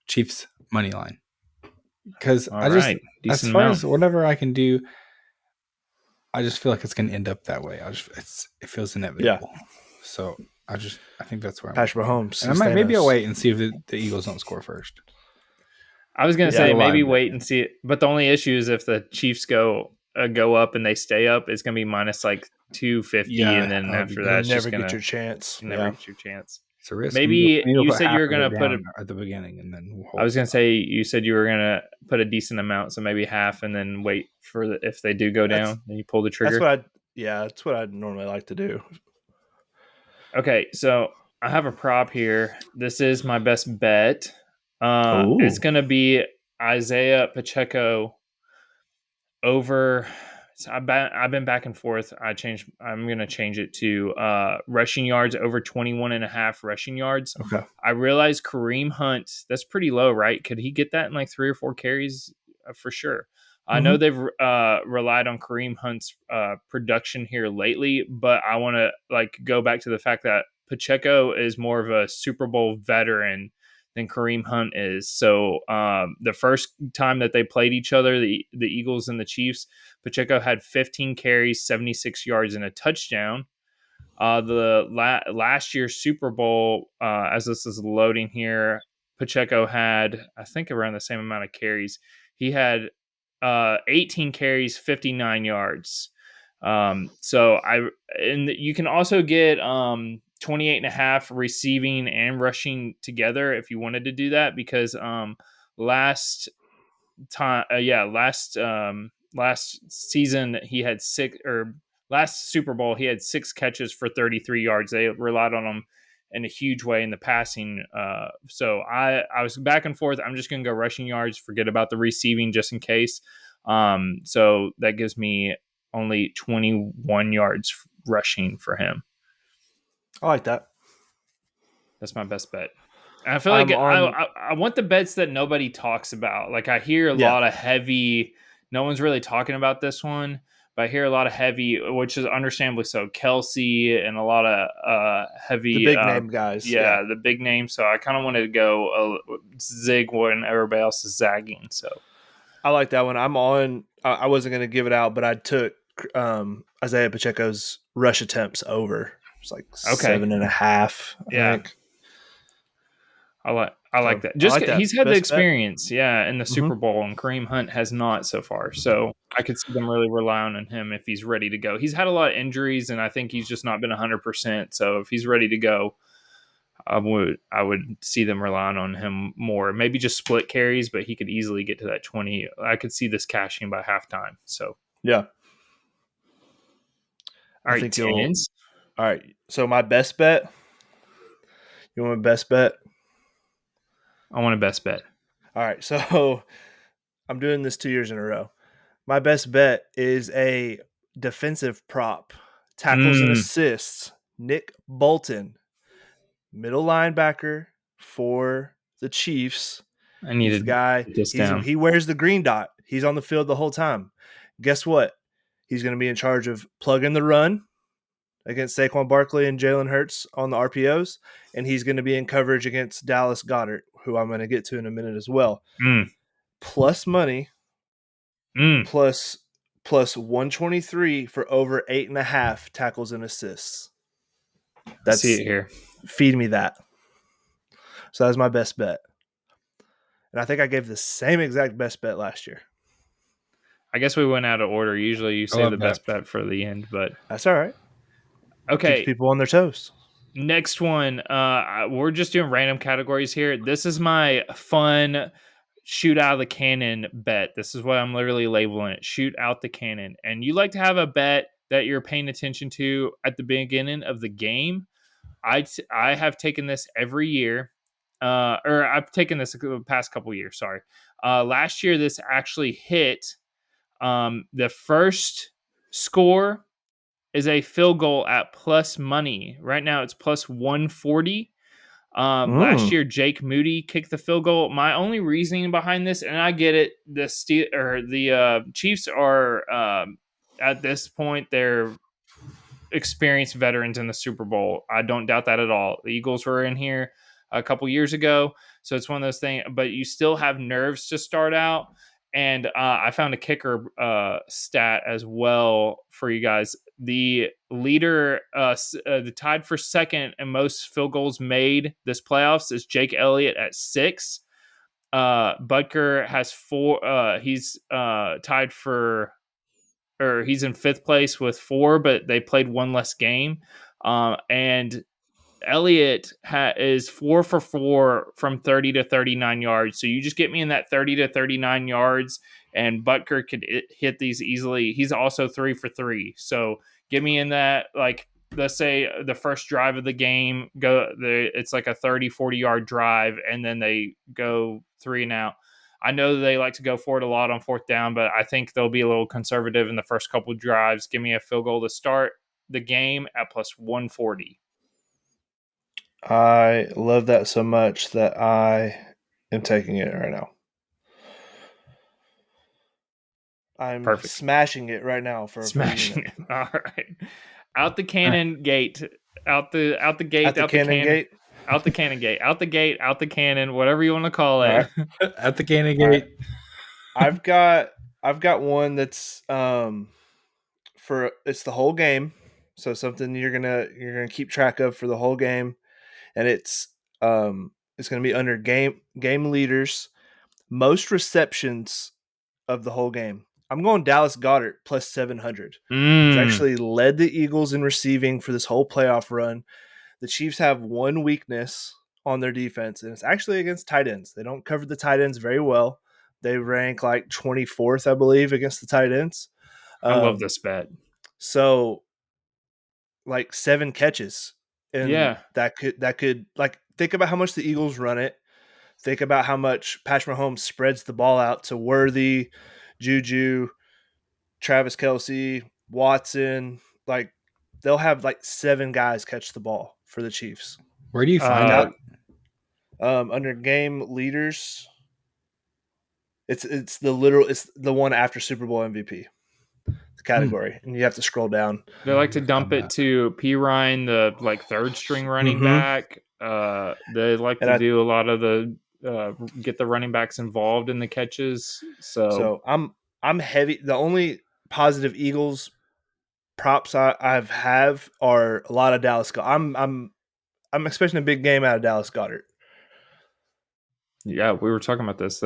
Chiefs money line, because as far as whatever I can do, I just feel like it's going to end up that way. It feels inevitable. Yeah. So I think that's where I'm Patrick Mahomes. And maybe I'll wait and see if the Eagles don't score first. I was going to say maybe wait and see it, but the only issue is if the Chiefs go up and they stay up, it's going to be minus like 250, and then after that, you never get your chance. Never get your chance. It's a risk. Maybe We need to you put said you half were of going it to put down at the beginning, and then we'll hold. I was going to say, you said you were going to put a decent amount, so maybe half, and then wait for if they do go down, and you pull the trigger. That's what I'd normally like to do. Okay, so I have a prop here. This is my best bet. It's going to be Isaiah Pacheco over. So I've been back and forth. I'm going to change it to rushing yards over 21.5 rushing yards. Okay. I realize Kareem Hunt, that's pretty low, right? Could he get that in like 3 or 4 carries? For sure. I know they've relied on Kareem Hunt's production here lately, but I want to like go back to the fact that Pacheco is more of a Super Bowl veteran than Kareem Hunt is. So the first time that they played each other, the Eagles and the Chiefs, Pacheco had 15 carries, 76 yards, and a touchdown. Last year's Super Bowl, as this is loading here, Pacheco had, I think, around the same amount of carries. He had 18 carries, 59 yards. You can also get 28.5 receiving and rushing together if you wanted to do that, because last season he had last Super Bowl he had 6 catches for 33 yards. They relied on him in a huge way in the passing. So I was back and forth. I'm just going to go rushing yards, forget about the receiving just in case. So that gives me only 21 yards rushing for him. I like that. That's my best bet. And I feel like I want the bets that nobody talks about. Like I hear a lot of heavy, no one's really talking about this one, but I hear a lot of heavy, which is understandably so, Kelsey and a lot of heavy. The big name guys. Yeah, the big name. So I kind of wanted to go zig when everybody else is zagging. So I like that one. I wasn't going to give it out, but I took Isaiah Pacheco's rush attempts over. It's like 7.5. Yeah. I like that. Just he's had the experience, in the Super Bowl, and Kareem Hunt has not so far. So I could see them really relying on him if he's ready to go. He's had a lot of injuries, and I think he's just not been 100%. So if he's ready to go, I would see them relying on him more. Maybe just split carries, but he could easily get to that 20. I could see this cashing by halftime. So yeah. All right, tens. All right. So my best bet. You want my best bet? I want a best bet. All right. So I'm doing this 2 years in a row. My best bet is a defensive prop. Tackles and assists. Nick Bolton, middle linebacker for the Chiefs. I need the guy. He wears the green dot. He's on the field the whole time. Guess what? He's going to be in charge of plugging the run against Saquon Barkley and Jalen Hurts on the RPOs, and he's going to be in coverage against Dallas Goedert, who I'm going to get to in a minute as well. Plus money, plus 123 for over 8.5 tackles and assists. I see it here. Feed me that. So that's my best bet. And I think I gave the same exact best bet last year. I guess we went out of order. Usually you say the best bet for the end, but that's all right. Okay. Keeps people on their toes. Next one. We're just doing random categories here. This is my fun shoot out of the cannon bet. This is what I'm literally labeling it. Shoot out the cannon. And you like to have a bet that you're paying attention to at the beginning of the game. I have taken this every year. Or I've taken this the past couple years. Sorry. Last year, this actually hit. The first score is a field goal at plus money. Right now, it's plus 140. Last year, Jake Moody kicked the field goal. My only reasoning behind this, and I get it, the Chiefs are at this point they're experienced veterans in the Super Bowl. I don't doubt that at all. The Eagles were in here a couple years ago, so it's one of those things. But you still have nerves to start out. And I found a kicker stat as well for you guys. The leader, the tied for second in most field goals made this playoffs is Jake Elliott at 6. Butker has 4. He's tied for, he's in 5th place with 4, but they played one less game. And Elliott is 4 for 4 from 30 to 39 yards. So you just get me in that 30 to 39 yards, and Butker could hit these easily. He's also 3 for 3. So get me in that, like, let's say the first drive of the game, it's like a 30, 40-yard drive, and then they go 3 and out. I know they like to go for it a lot on fourth down, but I think they'll be a little conservative in the first couple drives. Give me a field goal to start the game at plus 140. I love that so much that I am taking it right now. I'm Perfect. smashing it right now for smashing it. All right, out the cannon gate, out the gate, At the cannon gate. out the cannon gate, out the gate, out the cannon, whatever you want to call it. Right. At the cannon gate. I've got one that's for it's the whole game, so something you're gonna keep track of for the whole game, and it's gonna be under game leaders, most receptions of the whole game. I'm going Dallas Goedert plus 700. He's actually led the Eagles in receiving for this whole playoff run. The Chiefs have one weakness on their defense, and it's actually against tight ends. They don't cover the tight ends very well. They rank like 24th, I believe, against the tight ends. I love this bet. So, like 7 catches, and that could like, think about how much the Eagles run it. Think about how much Patrick Mahomes spreads the ball out to Worthy, Juju, Travis Kelce, Watson. Like, they'll have like 7 guys catch the ball for the Chiefs. Where do you find that? Under game leaders. It's the one after Super Bowl MVP category, and you have to scroll down. They like to dump it to P. Ryan, the like third string running back. They like to do a lot of the get the running backs involved in the catches. So I'm heavy. The only positive Eagles props I have are a lot of Dallas. I'm expecting a big game out of Dallas Goedert. Yeah, we were talking about this.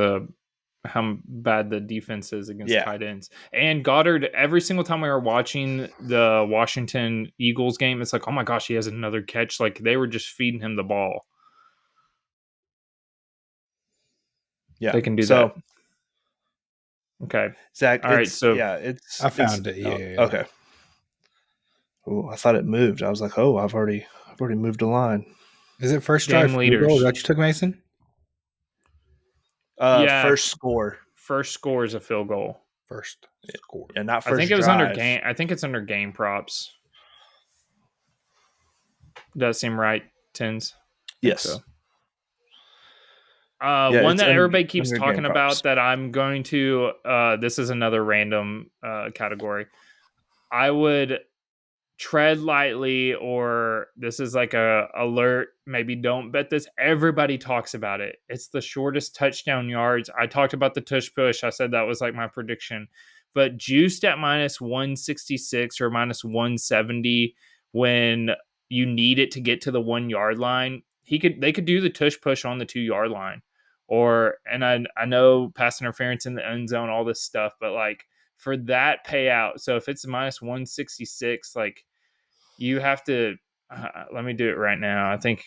How bad the defense is against tight ends. And Goddard, every single time we were watching the Washington Eagles game, it's like, oh my gosh, he has another catch. Like, they were just feeding him the ball. Yeah, they can do that. Okay, Zach. All right, so I found it. Yeah. Okay. Oh, I thought it moved. I was like, oh, I've already moved a line. Is it first drive leaders? Is that what you took, Mason? First score. First score is a field goal. First score. Yeah, not first I think drive. It was under game. I think it's under game props. Does seem right, Tins? Yes. So. One that everybody keeps talking about that I'm going to this is another random category. I would tread lightly, or this is like a alert, maybe don't bet this. Everybody talks about it. It's the shortest touchdown yards. I talked about the tush push. I said that was like my prediction, but juiced at minus 166 or minus 170 when you need it to get to the 1 yard line. They could do the tush push on the 2 yard line, and I know pass interference in the end zone, all this stuff, but like, for that payout, so if it's minus 166, like, you have to let me do it right now. I think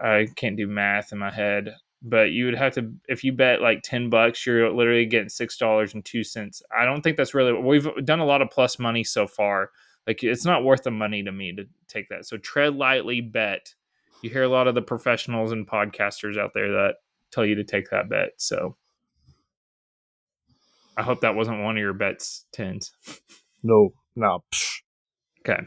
I can't do math in my head, but you would have to, if you bet like $10, you're literally getting $6.02. I don't think that's really, we've done a lot of plus money so far. Like, it's not worth the money to me to take that. So tread lightly, bet. You hear a lot of the professionals and podcasters out there that tell you to take that bet. So I hope that wasn't one of your bets, Tins. No. Okay.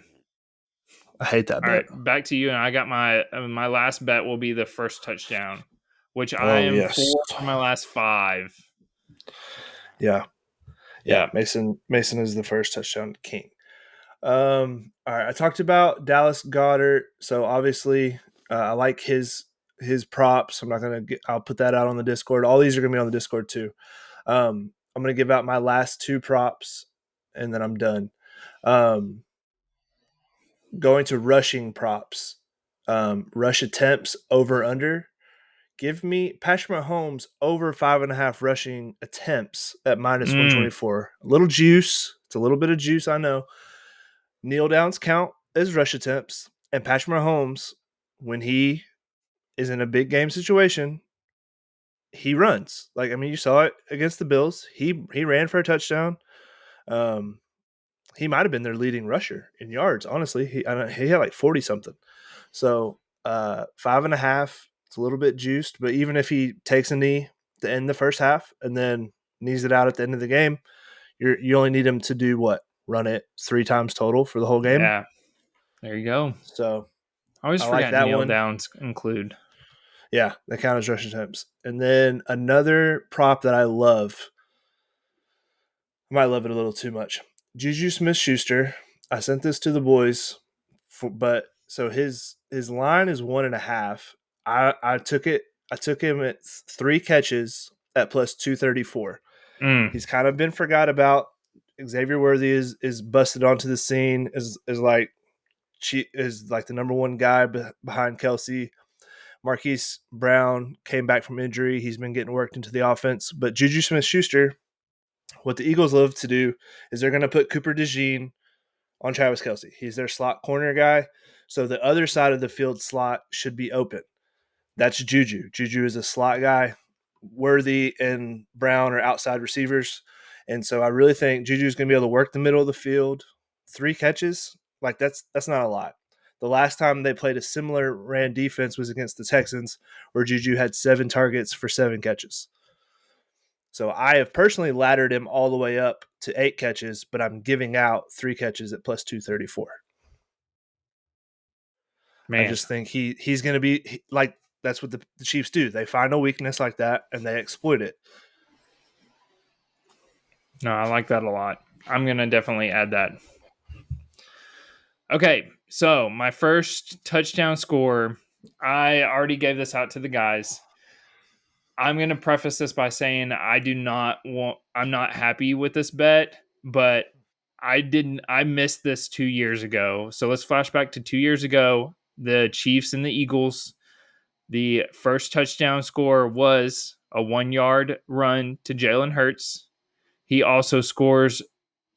I hate that bet. All right, back to you. And I got my last bet will be the first touchdown, which I am for my last 5. Yeah. Mason is the first touchdown king. All right, I talked about Dallas Goedert. So obviously, I like his props. I'll put that out on the Discord. All these are gonna be on the Discord too. I'm gonna give out my last 2 props, and then I'm done. Going to rushing props. Rush attempts over under. Give me Patrick Mahomes over 5.5 rushing attempts at minus 124. A little juice. It's a little bit of juice, I know. Kneel downs count as rush attempts, and Patrick Mahomes when he is in a big game situation, he runs. Like, I mean, you saw it against the Bills. He ran for a touchdown. He might have been their leading rusher in yards. Honestly, he had like 40 something. So 5.5. It's a little bit juiced, but even if he takes a knee to end the first half and then knees it out at the end of the game, you only need him to do what? Run it 3 times total for the whole game. Yeah, there you go. So I always forget that kneel one. downs include. Yeah, they count as rush attempts. And then another prop that I love. I might love it a little too much. Juju Smith-Schuster. I sent this to the boys, but so his line is 1.5. I took it. I took him at 3 catches at plus 234. He's kind of been forgot about. Xavier Worthy is busted onto the scene is like the number one guy behind Kelsey. Marquise Brown came back from injury. He's been getting worked into the offense. But Juju Smith-Schuster, what the Eagles love to do is they're going to put Cooper DeJean on Travis Kelce. He's their slot corner guy. So the other side of the field slot should be open. That's Juju. Juju is a slot guy. Worthy and Brown are outside receivers. And so I really think Juju is going to be able to work the middle of the field. 3 catches, like that's not a lot. The last time they played a similar ran defense was against the Texans, where Juju had 7 targets for 7 catches. So I have personally laddered him all the way up to 8 catches, but I'm giving out 3 catches at plus 234. Man. I just think he's going to be like, that's what the Chiefs do. They find a weakness like that and they exploit it. No, I like that a lot. I'm going to definitely add that. Okay, so my first touchdown score, I already gave this out to the guys. I'm going to preface this by saying I'm not happy with this bet, but I missed this 2 years ago. So let's flash back to 2 years ago, the Chiefs and the Eagles. The first touchdown score was a 1-yard run to Jalen Hurts. He also scores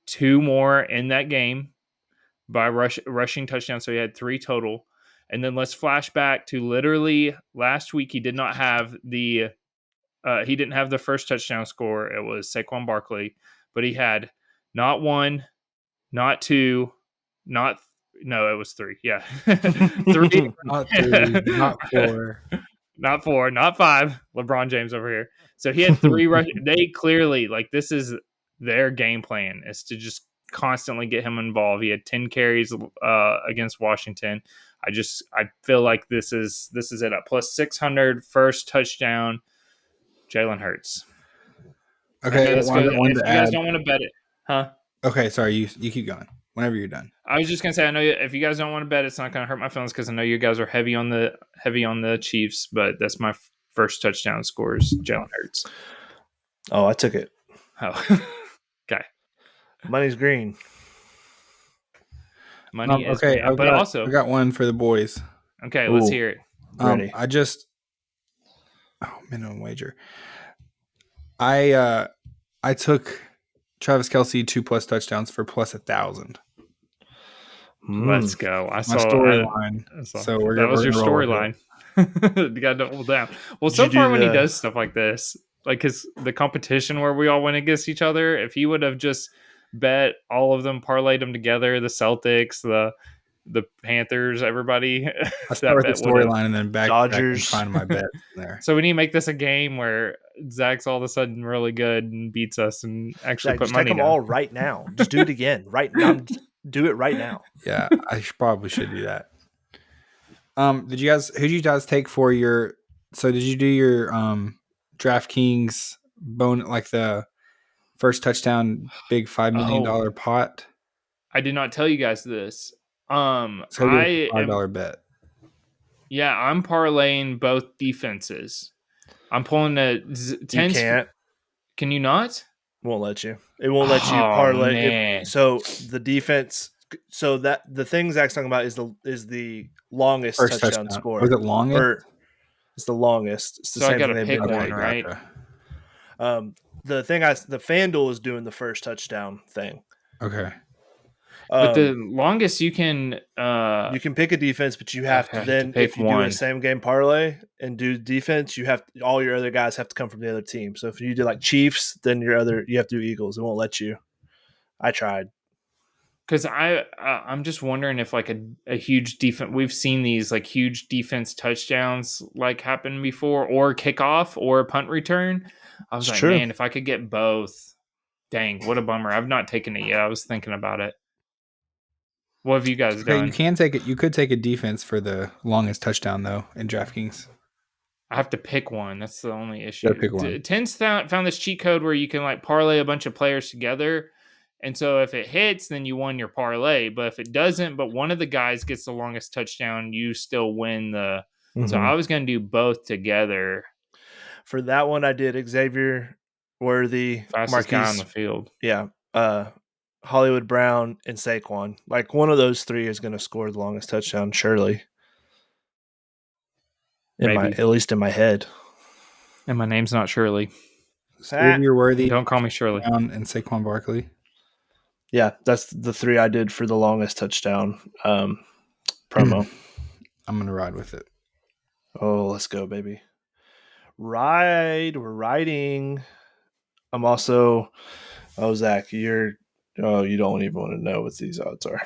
2 more in that game by rushing touchdowns. So he had 3 total. And then let's flash back to literally last week. He didn't have the first touchdown score. It was Saquon Barkley, but he had not 1, not 2, it was 3. Yeah. 3. Not 3, not 4. Not 4, not 5. LeBron James over here. So he had 3 rush. They clearly, like, this is their game plan, is to just constantly get him involved. He had 10 carries against Washington. I feel like this is it. At plus 600, first touchdown, Jalen Hurts. Okay, that's good. If you guys don't want to bet it, huh? Okay, sorry. You keep going. Whenever you're done. I was just gonna say, I know if you guys don't want to bet, it's not gonna hurt my feelings because I know you guys are heavy on the Chiefs, but that's my first touchdown scores, Jalen Hurts. Oh, I took it. Oh, okay. Money's green. Money is green, but also I got one for the boys. Okay, let's hear it. Ready. Minimum wager. I took Travis Kelce 2+ touchdowns for plus 1,000. Let's go. I saw storyline. So that was your storyline. You got to double down. Well, so far when he does stuff like this, like the competition where we all went against each other, if he would have just bet all of them, parlayed them together, the Celtics, the Panthers, everybody. I start with the storyline and then back Dodgers. And find my bet there. So we need to make this a game where Zach's all of a sudden really good and beats us and actually Zach, put just money take them down. all right now. Just do it again right now. Do it right now. Yeah, I probably should do that. Who did you guys take for your? So did you do your DraftKings bonus, like the first touchdown, big $5 million pot? I did not tell you guys this. So $5 bet. Yeah, I'm parlaying both defenses. I'm pulling a 10. You can't. Can you not? Won't let you. It won't let you parlay. So the defense. So that the thing Zach's talking about is the longest first touchdown score. Was it longest? It's the longest. It's the so same I got to thing pick one, right? Gotcha. The FanDuel is doing the first touchdown thing. Okay. But the longest you can pick a defense, but you have to then, if you do a same game parlay and do defense, you have all your other guys have to come from the other team. So if you do like Chiefs, then you have to do Eagles. It won't let you. I tried. Because I'm just wondering if like a huge defense, we've seen these like huge defense touchdowns like happen before, or kickoff or a punt return. I was man, if I could get both, dang, what a bummer. I've not taken it yet. I was thinking about it. What have you guys done? You can take it. You could take a defense for the longest touchdown though in DraftKings. I have to pick one. That's the only issue. Pick one. Tens found this cheat code where you can like parlay a bunch of players together. And so if it hits, then you won your parlay. But if it doesn't, but one of the guys gets the longest touchdown, you still win the. Mm-hmm. So I was going to do both together. For that one, I did Xavier Worthy, fastest guy on the field. Yeah, Hollywood Brown and Saquon. Like one of those three is going to score the longest touchdown, surely. At least in my head. And my name's not Shirley. Xavier Worthy. Don't call me Shirley. Brown and Saquon Barkley. Yeah, that's the three I did for the longest touchdown promo. I'm going to ride with it. Oh, let's go, baby. We're riding. I'm also, Zach, you don't even want to know what these odds are.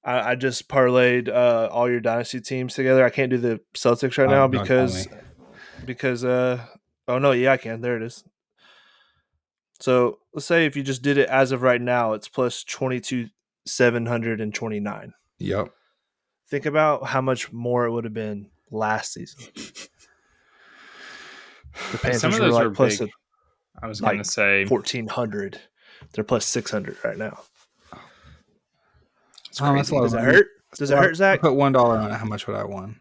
I just parlayed all your dynasty teams together. I can't do the Celtics right now because oh no, yeah, I can. There it is. So let's say if you just did it as of right now, it's plus 22,729. Yep. Think about how much more it would have been last season. The Panthers Some of those were plus big. I was going to say 1,400. They're plus 600 right now. It's crazy. Does it hurt? Does it hurt, Zach? Put $1 on it. How much would I win?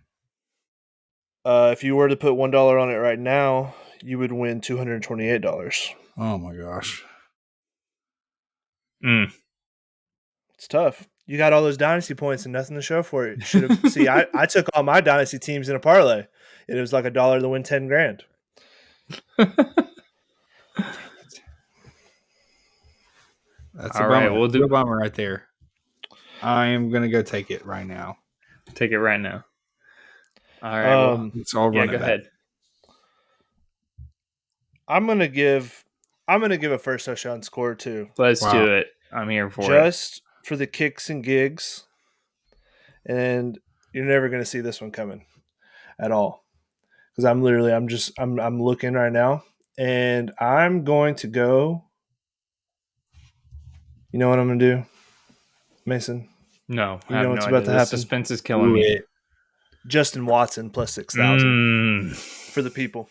If you were to put $1 on it right now, you would win $228. Oh my gosh. It's tough. You got all those dynasty points and nothing to show for it. Should have. See, I took all my dynasty teams in a parlay, and it was like $1 to win $10,000. That's all right. We'll do a bummer right there. I am gonna go take it right now. Take it right now. All right. It's all running. Go ahead. I'm gonna give a first touchdown score too. Let's do it. I'm here for it. Just for the kicks and gigs, and you're never gonna see this one coming at all because I'm looking right now, and I'm going to go. You know what I'm gonna do, Mason? No, you know what's about to happen. Suspense is killing me. Justin Watson plus 6,000 for the people.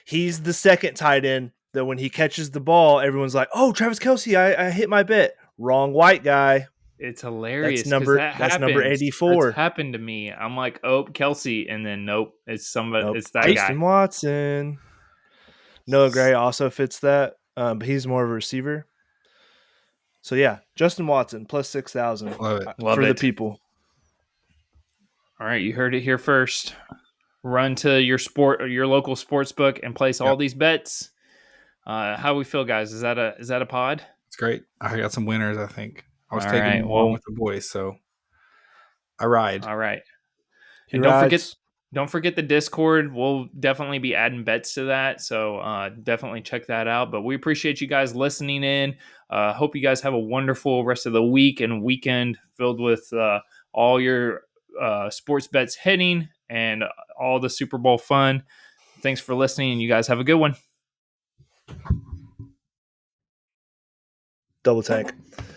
He's the second tight end that when he catches the ball, everyone's like, "Oh, Travis Kelce, I hit my bet." Wrong white guy. It's hilarious. That's number 84. That's happened to me. I'm like, "Oh, Kelce," and then nope, it's somebody. Nope. It's that Justin guy. Watson. Noah Gray also fits that, but he's more of a receiver. So yeah, Justin Watson plus 6,000 for the people. All right, you heard it here first. Run to your local sports book and place all these bets. How we feel, guys? Is that a pod? It's great. I got some winners. I think I was taking one with the boys, so I ride. All right, and don't forget the Discord. We'll definitely be adding bets to that, so definitely check that out. But we appreciate you guys listening in. Hope you guys have a wonderful rest of the week and weekend filled with all your sports bets hitting and all the Super Bowl fun. Thanks for listening, and you guys have a good one. Double tank.